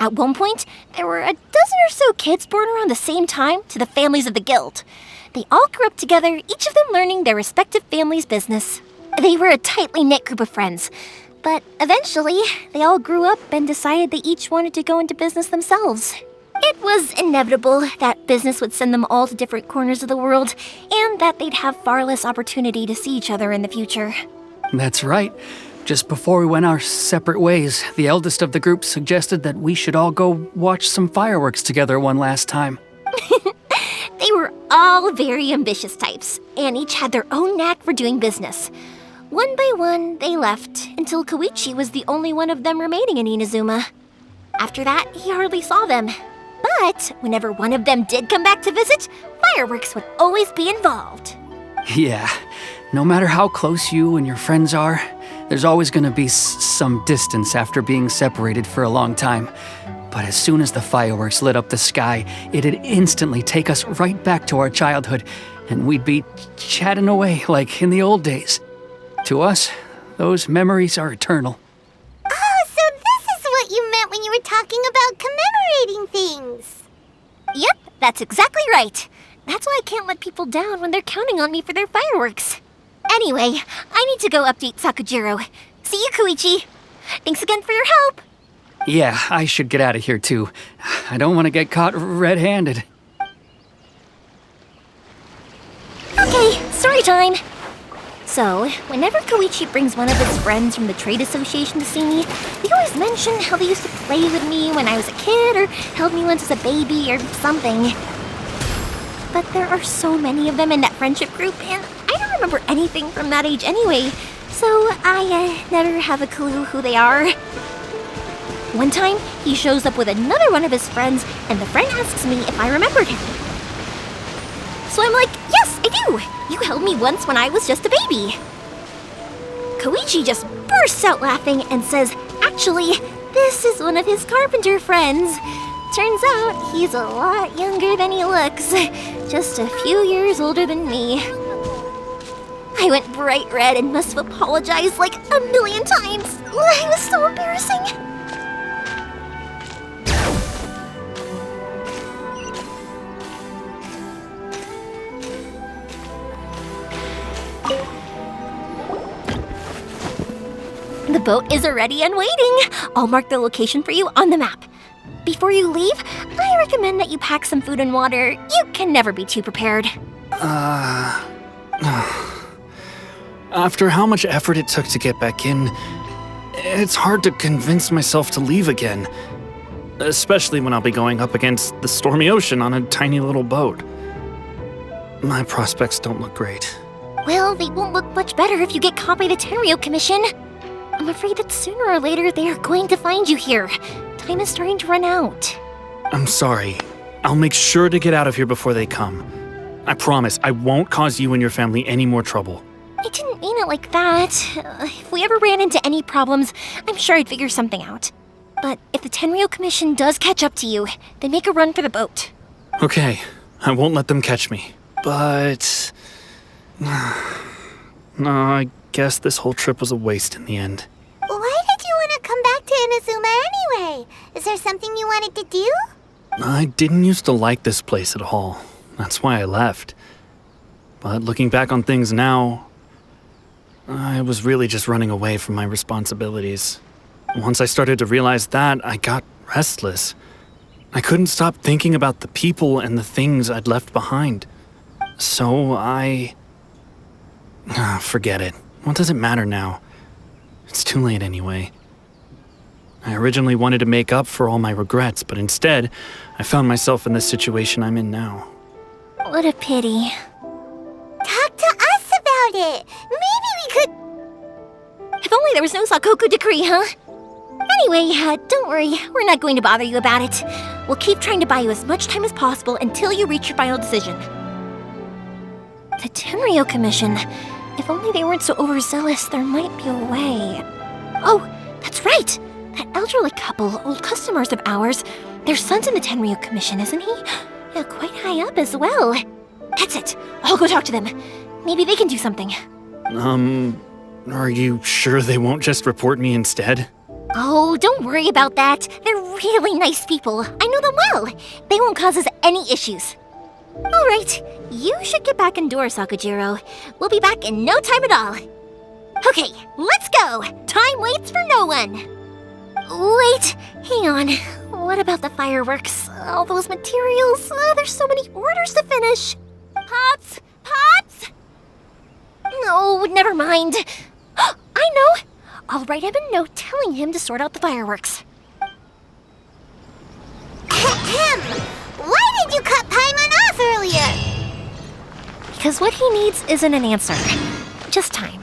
At one point, there were a dozen or so kids born around the same time to the families of the guild. They all grew up together, each of them learning their respective family's business. They were a tightly knit group of friends. But eventually, they all grew up and decided they each wanted to go into business themselves. It was inevitable that business would send them all to different corners of the world, and that they'd have far less opportunity to see each other in the future. That's right. Just before we went our separate ways, the eldest of the group suggested that we should all go watch some fireworks together one last time. They were all very ambitious types, and each had their own knack for doing business. One by one, they left, until Koichi was the only one of them remaining in Inazuma. After that, he hardly saw them. But whenever one of them did come back to visit, fireworks would always be involved. Yeah, no matter how close you and your friends are, there's always going to be some distance after being separated for a long time. But as soon as the fireworks lit up the sky, it'd instantly take us right back to our childhood, and we'd be chatting away like in the old days. To us, those memories are eternal. Oh, so this is what you meant when you were talking about commemorating things. Yep, that's exactly right. That's why I can't let people down when they're counting on me for their fireworks. Anyway, I need to go update Sakajiro. See you, Koichi. Thanks again for your help. Yeah, I should get out of here too. I don't want to get caught red-handed. Okay, story time. So, whenever Koichi brings one of his friends from the trade association to see me, they always mention how they used to play with me when I was a kid or held me once as a baby or something. But there are so many of them in that friendship group, and I don't remember anything from that age anyway, so I never have a clue who they are. One time, he shows up with another one of his friends, and the friend asks me if I remembered him. So I'm like, yes, I do! You held me once when I was just a baby. Koichi just bursts out laughing and says, actually, this is one of his carpenter friends. Turns out he's a lot younger than he looks, just a few years older than me. I went bright red and must have apologized like a million times. It was so embarrassing. The boat is ready and waiting. I'll mark the location for you on the map. Be before you leave, I recommend that you pack some food and water. You can never be too prepared. After how much effort it took to get back in, it's hard to convince myself to leave again. Especially when I'll be going up against the stormy ocean on a tiny little boat. My prospects don't look great. Well, they won't look much better if you get caught by the Tenryo Commission. I'm afraid that sooner or later they are going to find you here. Time is starting to run out. I'm sorry. I'll make sure to get out of here before they come. I promise I won't cause you and your family any more trouble. I didn't mean it like that. If we ever ran into any problems, I'm sure I'd figure something out. But if the Tenryo Commission does catch up to you, then make a run for the boat. Okay, I won't let them catch me. But... no, I guess this whole trip was a waste in the end. Why did you want to come back to Inazuma anyway? Is there something you wanted to do? I didn't used to like this place at all. That's why I left. But looking back on things now, I was really just running away from my responsibilities. Once I started to realize that, I got restless. I couldn't stop thinking about the people and the things I'd left behind. So forget it. What does it matter now? It's too late anyway. I originally wanted to make up for all my regrets, but instead, I found myself in the situation I'm in now. What a pity. Talk to us about it. Maybe we could... If only there was no Sakoku decree, huh? Anyway, don't worry. We're not going to bother you about it. We'll keep trying to buy you as much time as possible until you reach your final decision. The Tenryo Commission. If only they weren't so overzealous, there might be a way. Oh, that's right! That elderly couple, old customers of ours, their son's in the Tenryo Commission, isn't he? Yeah, quite high up as well. That's it. I'll go talk to them. Maybe they can do something. Are you sure they won't just report me instead? Oh, don't worry about that. They're really nice people. I know them well. They won't cause us any issues. All right, you should get back indoors, Sakujiro. We'll be back in no time at all. Okay, let's go. Time waits for no one. Wait, hang on. What about the fireworks? All those materials? There's so many orders to finish. Pops! Pops! No, never mind. I know. I'll write him a note telling him to sort out the fireworks. Why did you cut Paimon off earlier? Because what he needs isn't an answer, just time.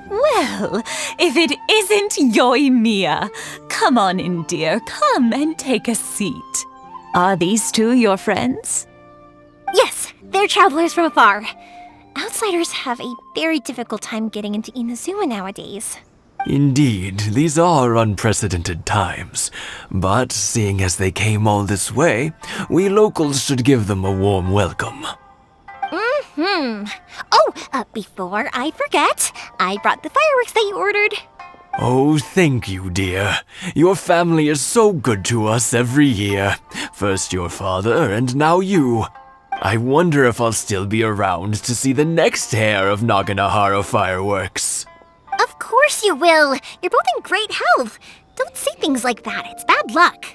Well, if it isn't Yoimiya. Come on in, dear. Come and take a seat. Are these two your friends? Yes, they're travelers from afar. Outsiders have a very difficult time getting into Inazuma nowadays. Indeed, these are unprecedented times. But seeing as they came all this way, we locals should give them a warm welcome. Oh, before I forget, I brought the fireworks that you ordered. Oh, thank you, dear. Your family is so good to us every year. First your father, and now you. I wonder if I'll still be around to see the next hair of Naganohara fireworks. Of course you will. You're both in great health. Don't say things like that. It's bad luck.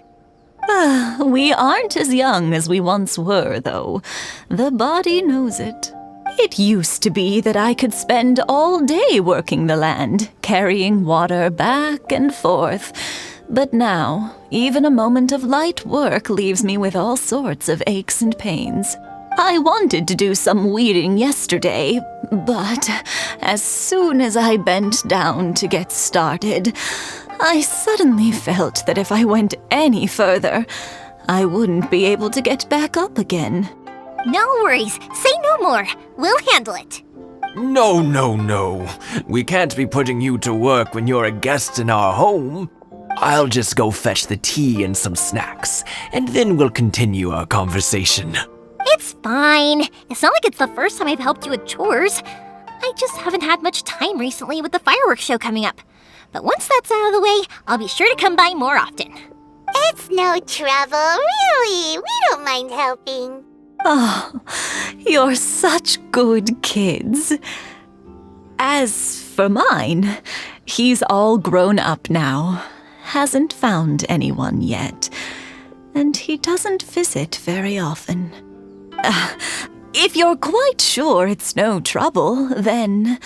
We aren't as young as we once were, though. The body knows it. It used to be that I could spend all day working the land, carrying water back and forth. But now, even a moment of light work leaves me with all sorts of aches and pains. I wanted to do some weeding yesterday, but as soon as I bent down to get started, I suddenly felt that if I went any further, I wouldn't be able to get back up again. No worries. Say no more. We'll handle it. No. We can't be putting you to work when you're a guest in our home. I'll just go fetch the tea and some snacks, and then we'll continue our conversation. It's fine. It's not like it's the first time I've helped you with chores. I just haven't had much time recently with the fireworks show coming up. But once that's out of the way, I'll be sure to come by more often. It's no trouble, really. We don't mind helping. Oh, you're such good kids. As for mine, he's all grown up now. Hasn't found anyone yet. And he doesn't visit very often. If you're quite sure it's no trouble, then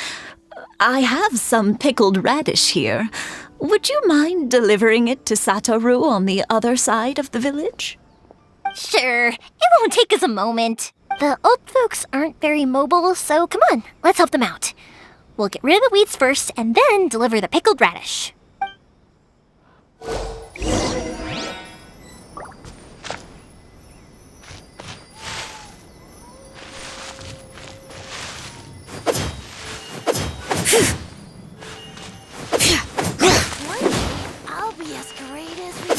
I have some pickled radish here. Would you mind delivering it to Satoru on the other side of the village? Sure, it won't take us a moment. The old folks aren't very mobile, so come on, let's help them out. We'll get rid of the weeds first and then deliver the pickled radish. I'll be as great as we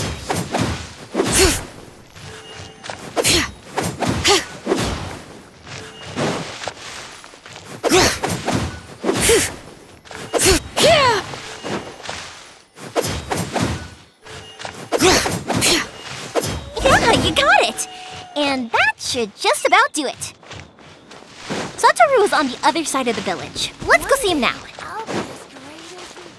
Yeah, you got it! And that should just about do it. Satoru is on the other side of the village. Let's go see him now. I'll be as great as we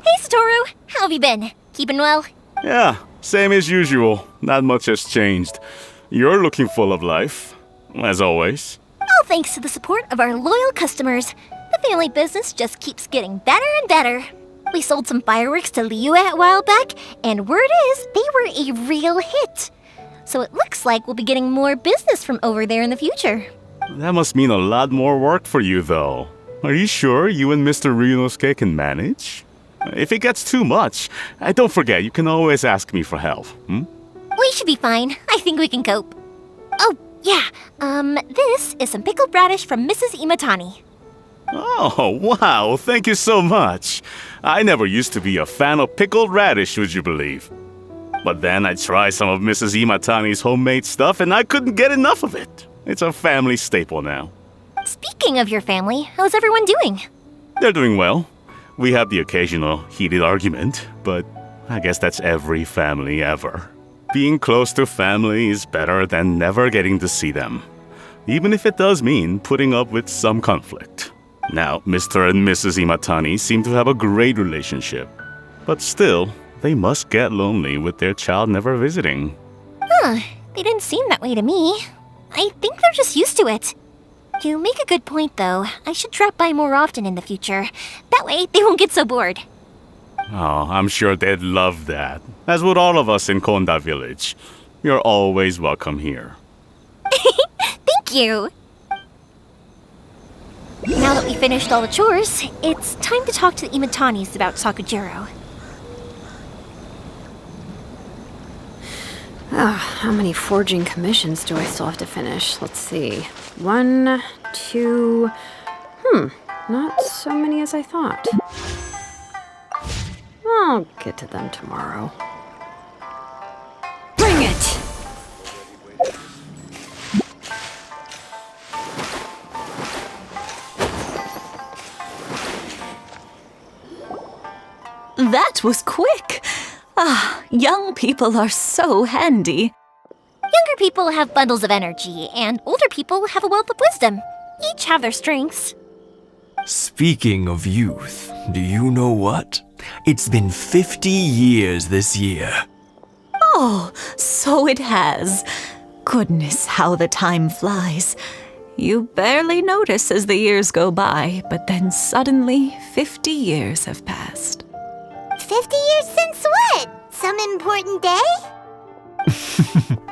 Hey, Satoru! How have you been? Keeping well? Yeah, same as usual. Not much has changed. You're looking full of life, as always. All thanks to the support of our loyal customers. The family business just keeps getting better and better. We sold some fireworks to Liyue a while back, and word is they were a real hit. So it looks like we'll be getting more business from over there in the future. That must mean a lot more work for you, though. Are you sure you and Mr. Ryunosuke can manage? If it gets too much, don't forget, you can always ask me for help. We should be fine. I think we can cope. Oh, yeah. This is some pickled radish from Mrs. Imatani. Oh, wow, thank you so much. I never used to be a fan of pickled radish, would you believe? But then I tried some of Mrs. Imatani's homemade stuff and I couldn't get enough of it. It's a family staple now. Speaking of your family, how's everyone doing? They're doing well. We have the occasional heated argument, but I guess that's every family ever. Being close to family is better than never getting to see them, even if it does mean putting up with some conflict. Now, Mr. and Mrs. Imatani seem to have a great relationship, but still, they must get lonely with their child never visiting. Huh, they didn't seem that way to me. I think they're just used to it. You make a good point, though. I should drop by more often in the future. That way, they won't get so bored. Oh, I'm sure they'd love that, as would all of us in Konda Village. You're always welcome here. Thank you! Now that we finished all the chores, it's time to talk to the Imatanis about Sakujiro. How many forging commissions do I still have to finish? Let's see. 1, 2... not so many as I thought. I'll get to them tomorrow. Bring it! That was quick. Young people are so handy. Younger people have bundles of energy, and older people have a wealth of wisdom. Each have their strengths. Speaking of youth, do you know what? It's been 50 years this year. Oh, so it has. Goodness, how the time flies. You barely notice as the years go by, but then suddenly 50 years have passed. 50 years since what? Some important day?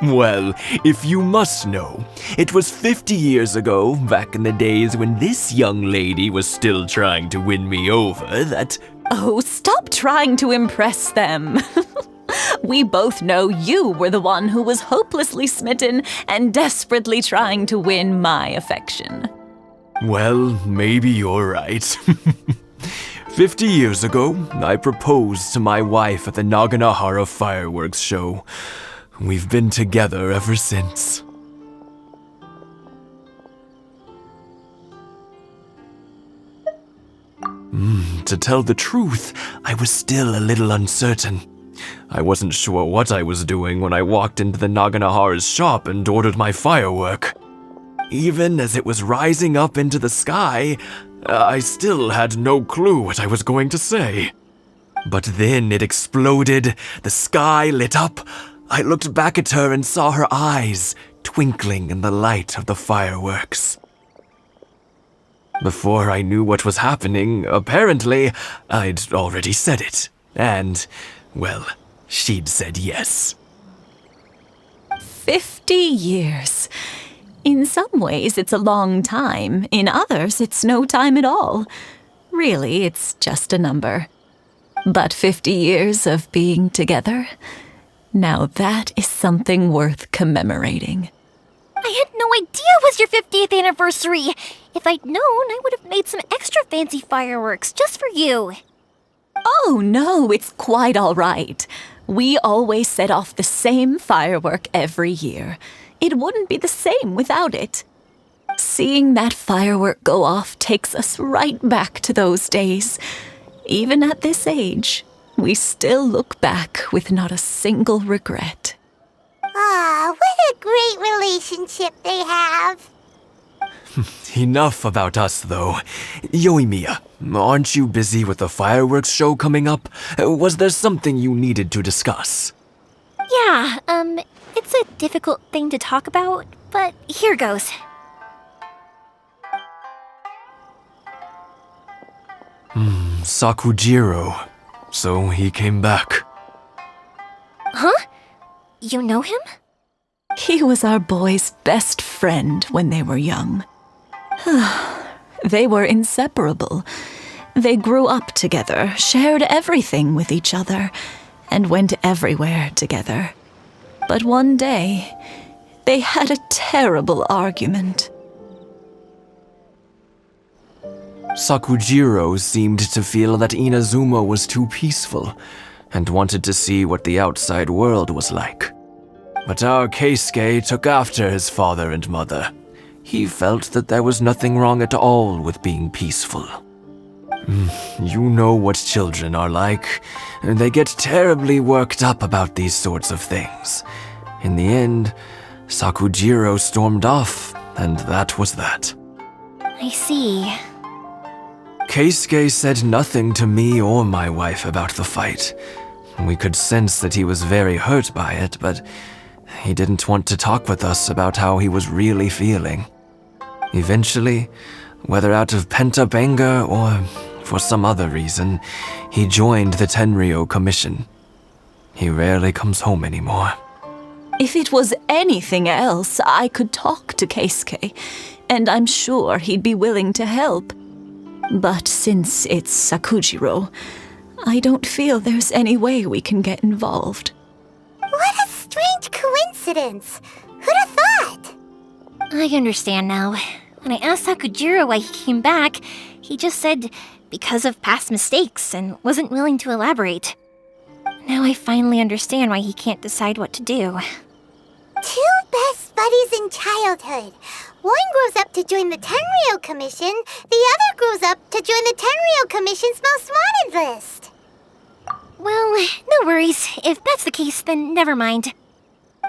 Well, if you must know, it was 50 years ago, back in the days when this young lady was still trying to win me over, that... Oh, stop trying to impress them. We both know you were the one who was hopelessly smitten and desperately trying to win my affection. Well, maybe you're right. 50 years ago, I proposed to my wife at the Naganahara fireworks show. We've been together ever since. To tell the truth, I was still a little uncertain. I wasn't sure what I was doing when I walked into the Naganahara's shop and ordered my firework. Even as it was rising up into the sky, I still had no clue what I was going to say. But then it exploded, the sky lit up. I looked back at her and saw her eyes twinkling in the light of the fireworks. Before I knew what was happening, apparently, I'd already said it. And, well, she'd said yes. 50 years. In some ways, it's a long time. In others, it's no time at all. Really, it's just a number. But 50 years of being together? Now that is something worth commemorating. I had no idea it was your 50th anniversary. If I'd known, I would have made some extra fancy fireworks just for you. Oh, no, it's quite all right. We always set off the same firework every year. It wouldn't be the same without it. Seeing that firework go off takes us right back to those days. Even at this age, we still look back with not a single regret. Ah, what a great relationship they have. Enough about us, though. Yoimiya, aren't you busy with the fireworks show coming up? Was there something you needed to discuss? Yeah, it's a difficult thing to talk about, but here goes. Sakujiro. So he came back. Huh? You know him? He was our boys' best friend when they were young. They were inseparable. They grew up together, shared everything with each other, and went everywhere together. But one day, they had a terrible argument. Sakujiro seemed to feel that Inazuma was too peaceful and wanted to see what the outside world was like. But our Keisuke took after his father and mother. He felt that there was nothing wrong at all with being peaceful. You know what children are like. They get terribly worked up about these sorts of things. In the end, Sakujiro stormed off, and that was that. I see. Keisuke said nothing to me or my wife about the fight. We could sense that he was very hurt by it, but he didn't want to talk with us about how he was really feeling. Eventually, whether out of pent-up anger or for some other reason, he joined the Tenryo Commission. He rarely comes home anymore. If it was anything else, I could talk to Keisuke, and I'm sure he'd be willing to help. But since it's Sakujiro, I don't feel there's any way we can get involved. What a strange coincidence. Who'd have thought? I understand now. When I asked Sakujiro why he came back, he just said because of past mistakes and wasn't willing to elaborate. Now I finally understand why he can't decide what to do. Two best buddies in childhood. One grows up to join the Tenryo Commission, the other grows up to join the Tenryo Commission's most wanted list. Well, no worries. If that's the case, then never mind.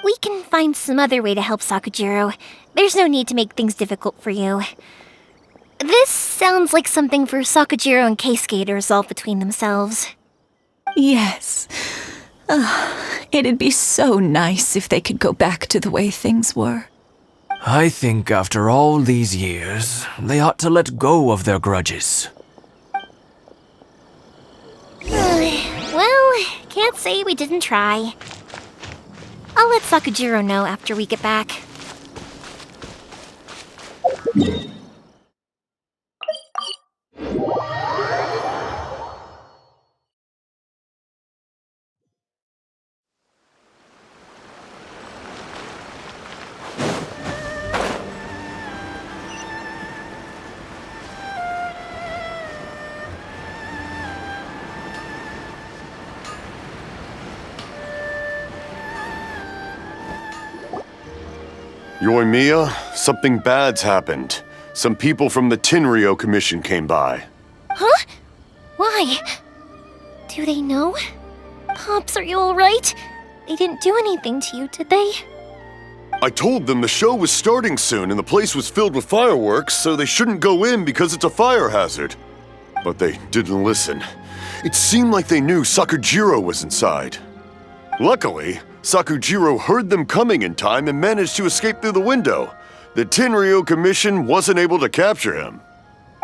We can find some other way to help Sakujiro. There's no need to make things difficult for you. This sounds like something for Sakujiro and Keisuke to resolve between themselves. Yes. It'd be so nice if they could go back to the way things were. I think after all these years, they ought to let go of their grudges. Well, can't say we didn't try. I'll let Sakujiro know after we get back. Yoimiya, something bad's happened. Some people from the Tenryo Commission came by. Huh? Why? Do they know? Pops, are you alright? They didn't do anything to you, did they? I told them the show was starting soon and the place was filled with fireworks, so they shouldn't go in because it's a fire hazard. But they didn't listen. It seemed like they knew Sakujiro was inside. Luckily, Sakujiro heard them coming in time and managed to escape through the window. The Tenryo Commission wasn't able to capture him.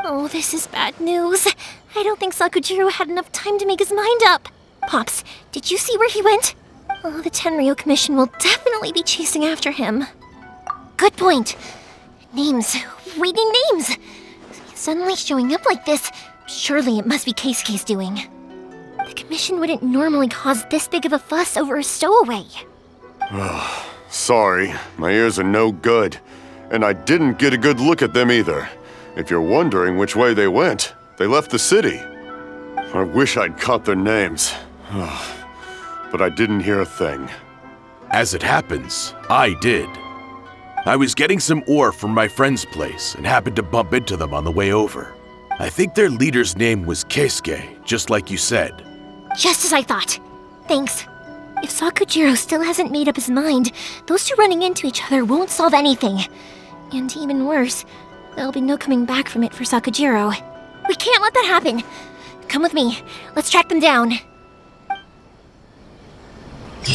Oh, this is bad news. I don't think Sakujiro had enough time to make his mind up. Pops, did you see where he went? Oh, the Tenryo Commission will definitely be chasing after him. Good point. Names. We need names. Suddenly showing up like this, surely it must be Keisuke's doing. The Commission wouldn't normally cause this big of a fuss over a stowaway. Sorry, my ears are no good. And I didn't get a good look at them either. If you're wondering which way they went, they left the city. I wish I'd caught their names. But I didn't hear a thing. As it happens, I did. I was getting some ore from my friend's place and happened to bump into them on the way over. I think their leader's name was Keisuke, just like you said. Just as I thought. Thanks. If Sakujiro still hasn't made up his mind, those two running into each other won't solve anything. And even worse, there'll be no coming back from it for Sakujiro. We can't let that happen. Come with me. Let's track them down. Is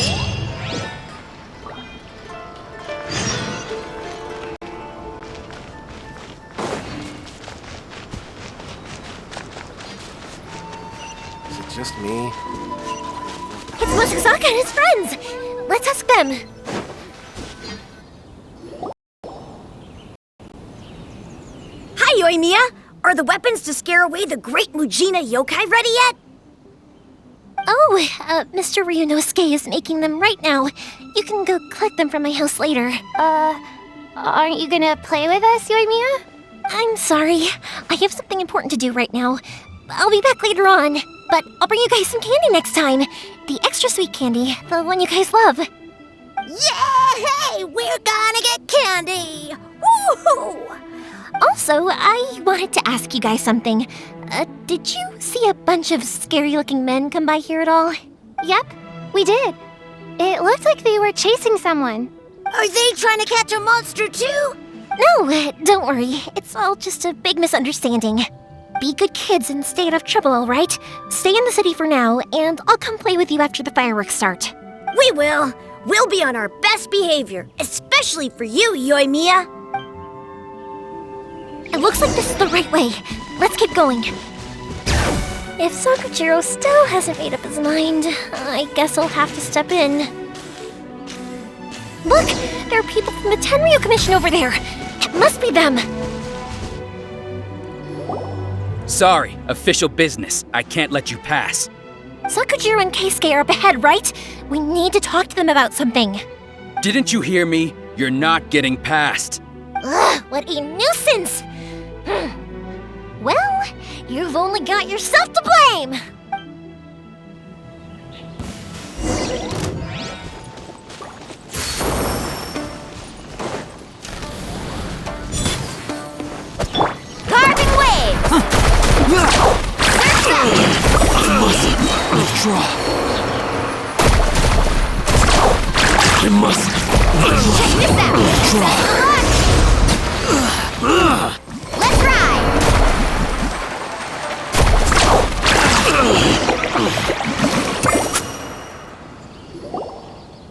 it just me? It's Mochizaka and his friends! Let's ask them. Hi, Yoimiya! Are the weapons to scare away the great Mujina yokai ready yet? Oh, Mr. Ryunosuke is making them right now. You can go collect them from my house later. Aren't you gonna play with us, Yoimiya? I'm sorry. I have something important to do right now. I'll be back later on. But I'll bring you guys some candy next time. The extra sweet candy, the one you guys love. Yay! We're gonna get candy! Woohoo! Also, I wanted to ask you guys something. Did you see a bunch of scary-looking men come by here at all? Yep, we did. It looked like they were chasing someone. Are they trying to catch a monster too? No, don't worry. It's all just a big misunderstanding. Be good kids and stay out of trouble, all right? Stay in the city for now, and I'll come play with you after the fireworks start. We will. We'll be on our best behavior, especially for you, Yoimiya. It looks like this is the right way. Let's keep going. If Sakujiro still hasn't made up his mind, I guess I'll have to step in. Look! There are people from the Tenryo Commission over there! It must be them! Sorry, official business. I can't let you pass. Sakujiro and Keisuke are up ahead, right? We need to talk to them about something. Didn't you hear me? You're not getting past. Ugh, what a nuisance! Well, you've only got yourself to blame! Carving waves! I must Check this out! Let's ride!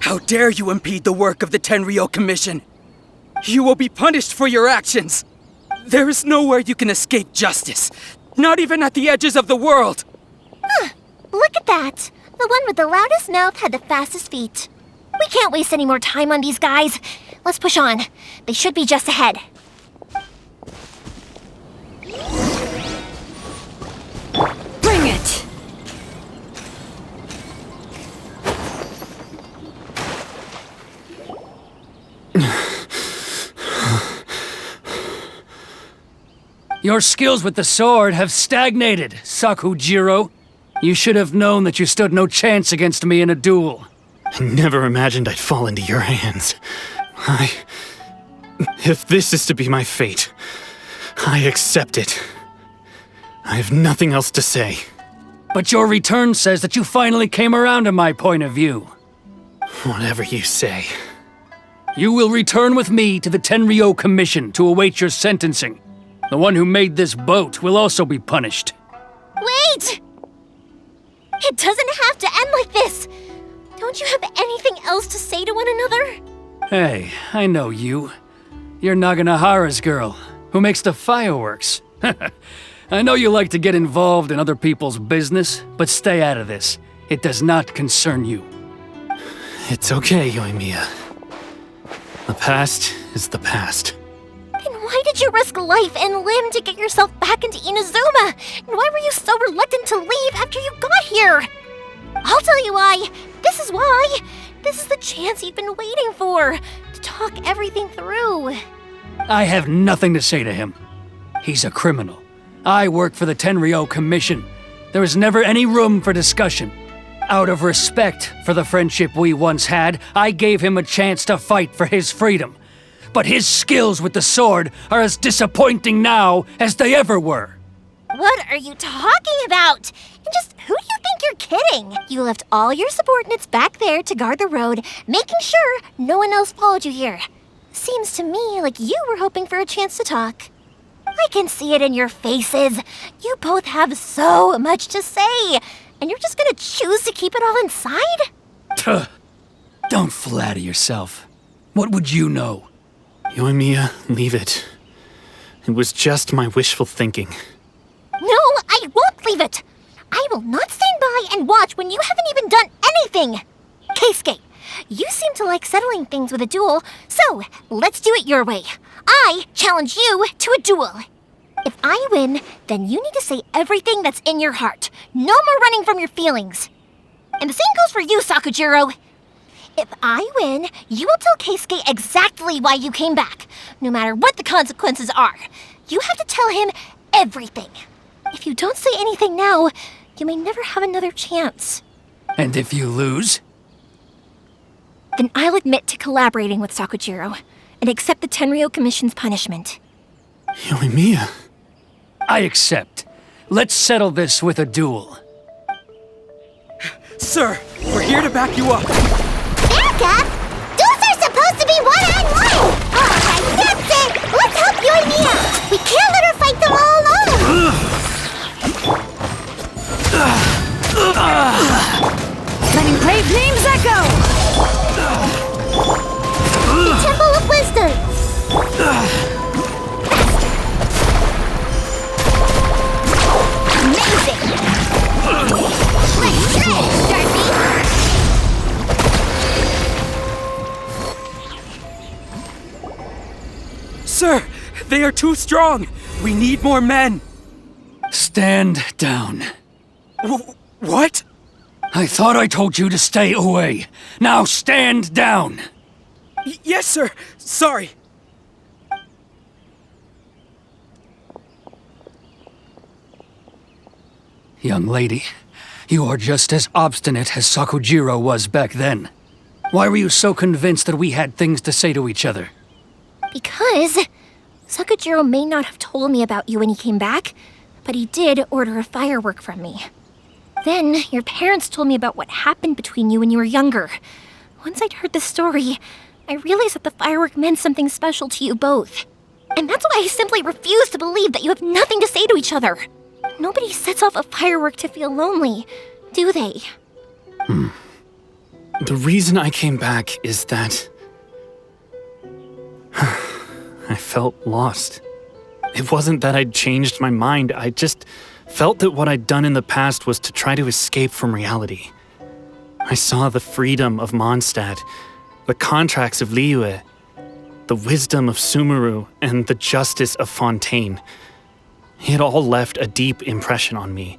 How dare you impede the work of the Tenryo Commission? You will be punished for your actions. There is nowhere you can escape justice, not even at the edges of the world. Look at that! The one with the loudest mouth had the fastest feet. We can't waste any more time on these guys. Let's push on. They should be just ahead. Bring it! Your skills with the sword have stagnated, Sakujiro. You should have known that you stood no chance against me in a duel. I never imagined I'd fall into your hands. If this is to be my fate, I accept it. I have nothing else to say. But your return says that you finally came around to my point of view. Whatever you say. You will return with me to the Tenryo Commission to await your sentencing. The one who made this boat will also be punished. Wait! It doesn't have to end like this! Don't you have anything else to say to one another? Hey, I know you. You're Naganohara's girl, who makes the fireworks. I know you like to get involved in other people's business, but stay out of this. It does not concern you. It's okay, Yoimiya. The past is the past. Then why did you risk life and limb to get yourself back into Inazuma? And why were you so reluctant to leave after you got here? I'll tell you why. This is why. This is the chance you've been waiting for, to talk everything through. I have nothing to say to him. He's a criminal. I work for the Tenryo Commission. There is never any room for discussion. Out of respect for the friendship we once had, I gave him a chance to fight for his freedom. But his skills with the sword are as disappointing now as they ever were. What are you talking about? And just who do you think you're kidding? You left all your subordinates back there to guard the road, making sure no one else followed you here. Seems to me like you were hoping for a chance to talk. I can see it in your faces. You both have so much to say, and you're just gonna choose to keep it all inside? Don't flatter yourself. What would you know? Yoimiya, leave it. It was just my wishful thinking. No, I won't leave it! I will not stand by and watch when you haven't even done anything! Keisuke, you seem to like settling things with a duel, so let's do it your way. I challenge you to a duel. If I win, then you need to say everything that's in your heart. No more running from your feelings. And the same goes for you, Sakujiro. If I win, you will tell Keisuke exactly why you came back, no matter what the consequences are. You have to tell him everything. If you don't say anything now, you may never have another chance. And if you lose? Then I'll admit to collaborating with Sakujiro and accept the Tenryo Commission's punishment. Yoimiya. I accept. Let's settle this with a duel. Sir, we're here to back you up. Back up? Duels are supposed to be one-on-one! Alright, that's it! Let's help Yoimiya! We can't let her fight them all alone! Letting brave names echo! The Temple of Wisdom! Amazing! Let's try, Darby! Sir, they are too strong! We need more men! Stand down. What? I thought I told you to stay away. Now stand down! Yes, sir! Sorry! Young lady, you are just as obstinate as Sakujiro was back then. Why were you so convinced that we had things to say to each other? Because Sakujiro may not have told me about you when he came back, but he did order a firework from me. Then your parents told me about what happened between you when you were younger. Once I'd heard the story, I realized that the firework meant something special to you both. And that's why I simply refuse to believe that you have nothing to say to each other. Nobody sets off a firework to feel lonely, do they? The reason I came back is that I felt lost. It wasn't that I'd changed my mind, I just felt that what I'd done in the past was to try to escape from reality. I saw the freedom of Mondstadt, the contracts of Liyue, the wisdom of Sumeru, and the justice of Fontaine. It all left a deep impression on me.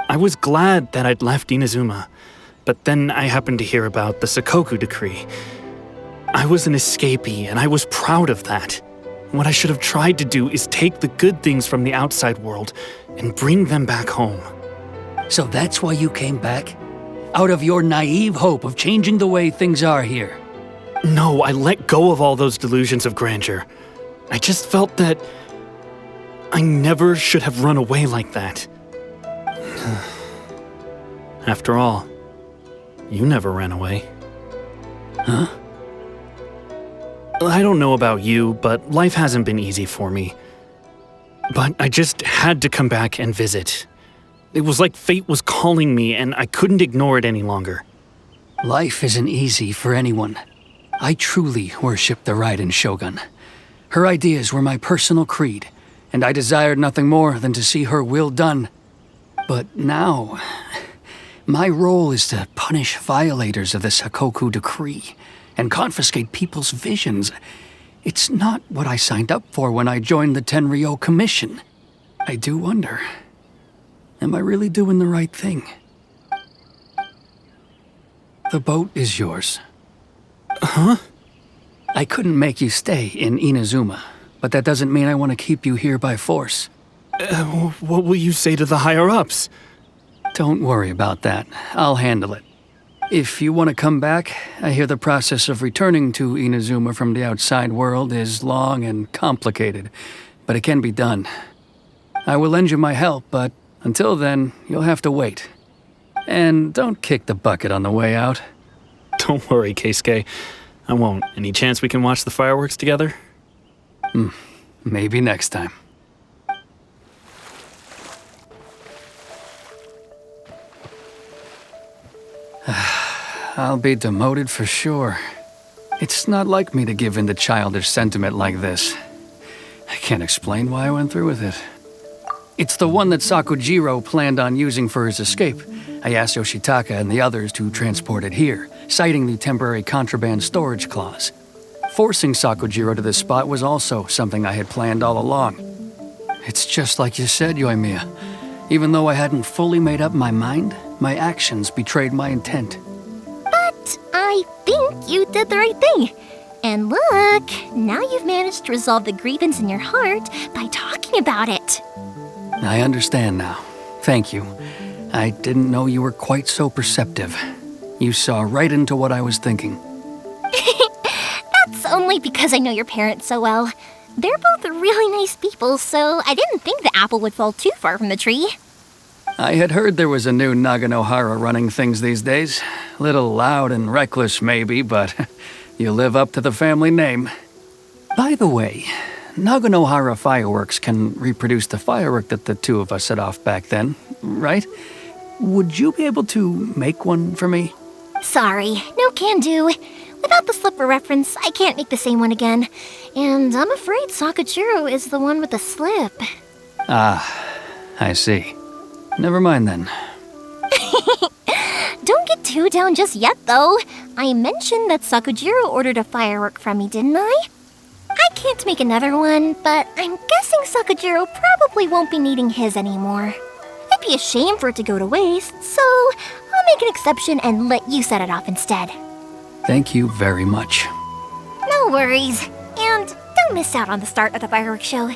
I was glad that I'd left Inazuma, but then I happened to hear about the Sakoku decree. I was an escapee, and I was proud of that. What I should have tried to do is take the good things from the outside world and bring them back home. So that's why you came back? Out of your naive hope of changing the way things are here? No, I let go of all those delusions of grandeur. I just felt that I never should have run away like that. After all, you never ran away. Huh? I don't know about you, but life hasn't been easy for me. But I just had to come back and visit. It was like fate was calling me, and I couldn't ignore it any longer. Life isn't easy for anyone. I truly worship the Raiden Shogun. Her ideas were my personal creed, and I desired nothing more than to see her will done. But now, my role is to punish violators of the Sakoku decree and confiscate people's visions. It's not what I signed up for when I joined the Tenryo Commission. I do wonder, am I really doing the right thing? The boat is yours. Huh? I couldn't make you stay in Inazuma, but that doesn't mean I want to keep you here by force. What will you say to the higher-ups? Don't worry about that. I'll handle it. If you want to come back, I hear the process of returning to Inazuma from the outside world is long and complicated, but it can be done. I will lend you my help, but until then, you'll have to wait. And don't kick the bucket on the way out. Don't worry, Keisuke. I won't. Any chance we can watch the fireworks together? Maybe next time. I'll be demoted for sure. It's not like me to give in to childish sentiment like this. I can't explain why I went through with it. It's the one that Sakujiro planned on using for his escape. I asked Yoshitaka and the others to transport it here, citing the temporary contraband storage clause. Forcing Sakujiro to this spot was also something I had planned all along. It's just like you said, Yoimiya. Even though I hadn't fully made up my mind, my actions betrayed my intent. But I think you did the right thing. And look, now you've managed to resolve the grievance in your heart by talking about it. I understand now. Thank you. I didn't know you were quite so perceptive. You saw right into what I was thinking. That's only because I know your parents so well. They're both really nice people, so I didn't think the apple would fall too far from the tree. I had heard there was a new Naganohara running things these days. Little loud and reckless, maybe, but you live up to the family name. By the way, Naganohara Fireworks can reproduce the firework that the two of us set off back then, right? Would you be able to make one for me? Sorry, no can do. Without the slipper reference, I can't make the same one again. And I'm afraid Sakujiro is the one with the slip. Ah, I see. Never mind then. Don't get too down just yet, though. I mentioned that Sakujiro ordered a firework from me, didn't I? I can't make another one, but I'm guessing Sakujiro probably won't be needing his anymore. It'd be a shame for it to go to waste, so I'll make an exception and let you set it off instead. Thank you very much. No worries. And don't miss out on the start of the fireworks show.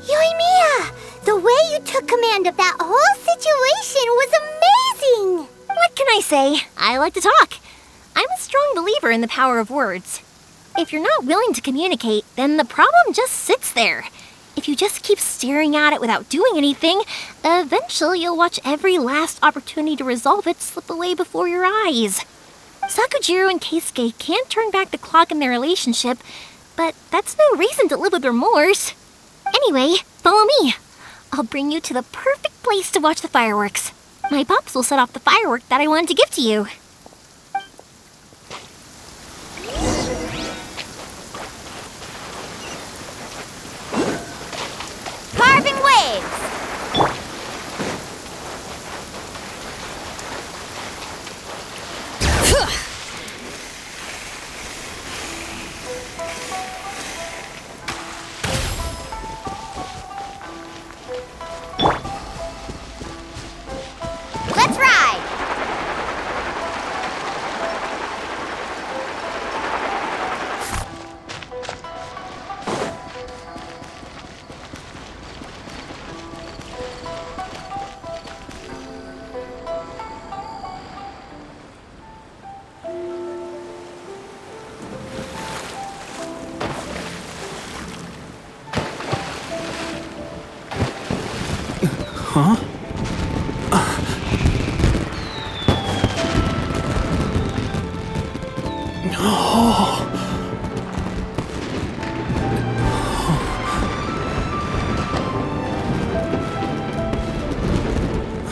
Yoimiya, the way you took command of that whole situation was amazing! What can I say? I like to talk. I'm a strong believer in the power of words. If you're not willing to communicate, then the problem just sits there. If you just keep staring at it without doing anything, eventually you'll watch every last opportunity to resolve it slip away before your eyes. Sakujiro and Keisuke can't turn back the clock in their relationship, but that's no reason to live with remorse. Anyway, follow me. I'll bring you to the perfect place to watch the fireworks. My pops will set off the firework that I wanted to give to you. Carving waves! Let's ride!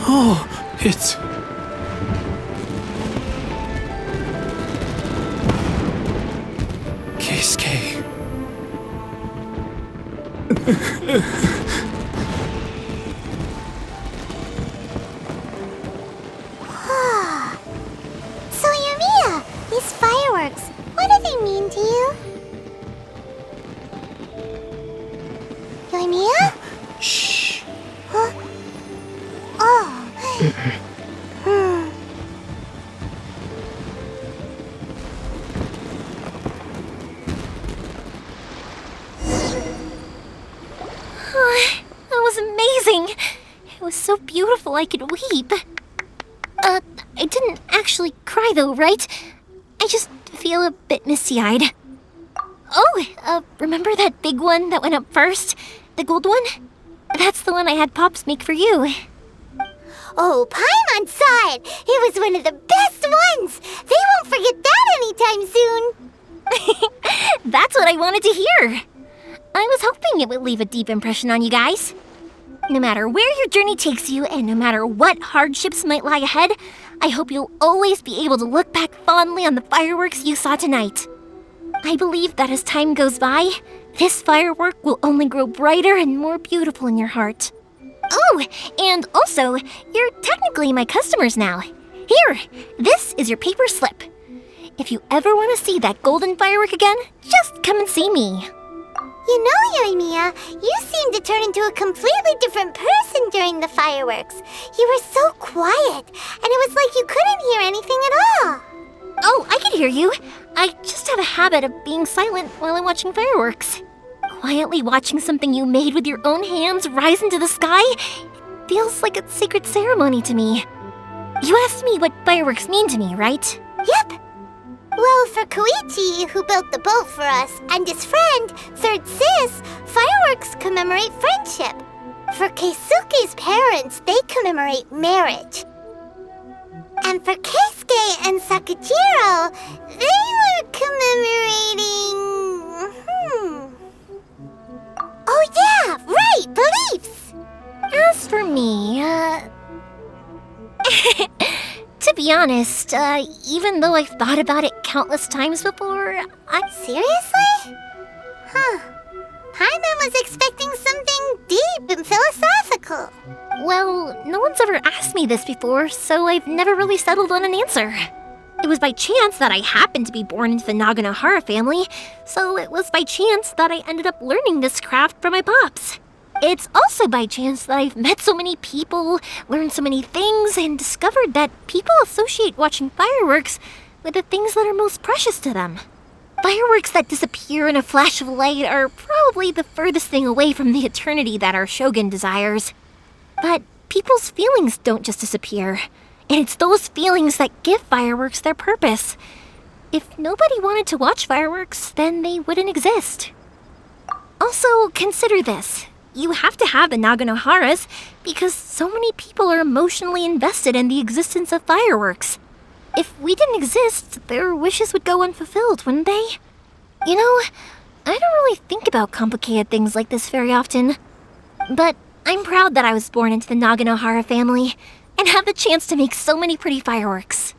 Oh, it's... Keisuke. So, Yoimiya, these fireworks, what do they mean to you? Yoimiya? Shh. Huh? Oh. That was amazing! It was so beautiful I could weep. I didn't actually cry though, right? I just feel a bit misty-eyed. Oh, remember that big one that went up first? The gold one? That's the one I had Pops make for you. Oh, Paimon saw it! It was one of the best ones! They won't forget that anytime soon! That's what I wanted to hear. I was hoping it would leave a deep impression on you guys. No matter where your journey takes you, and no matter what hardships might lie ahead, I hope you'll always be able to look back fondly on the fireworks you saw tonight. I believe that as time goes by, this firework will only grow brighter and more beautiful in your heart. Oh, and also, you're technically my customers now. Here, this is your paper slip. If you ever want to see that golden firework again, just come and see me. You know, Yoimiya, you seemed to turn into a completely different person during the fireworks. You were so quiet, and it was like you couldn't hear anything at all. Oh, I can hear you. I just have a habit of being silent while I'm watching fireworks. Quietly watching something you made with your own hands rise into the sky feels like a sacred ceremony to me. You asked me what fireworks mean to me, right? Yep. Well, for Koichi, who built the boat for us, and his friend, Third Sis, fireworks commemorate friendship. For Keisuke's parents, they commemorate marriage. And for Keisuke and Sakujiro, they were commemorating... Oh yeah, right, beliefs! As for me, to be honest, even though I've thought about it countless times before, Seriously? Huh. Paimon was expecting something deep and philosophical. Well, no one's ever asked me this before, so I've never really settled on an answer. It was by chance that I happened to be born into the Naganohara family, so it was by chance that I ended up learning this craft from my pops. It's also by chance that I've met so many people, learned so many things, and discovered that people associate watching fireworks with the things that are most precious to them. Fireworks that disappear in a flash of light are probably the furthest thing away from the eternity that our shogun desires. But people's feelings don't just disappear, and it's those feelings that give fireworks their purpose. If nobody wanted to watch fireworks, then they wouldn't exist. Also, consider this. You have to have the Naganoharas because so many people are emotionally invested in the existence of fireworks. If we didn't exist, their wishes would go unfulfilled, wouldn't they? You know, I don't really think about complicated things like this very often. But I'm proud that I was born into the Naganohara family and have the chance to make so many pretty fireworks.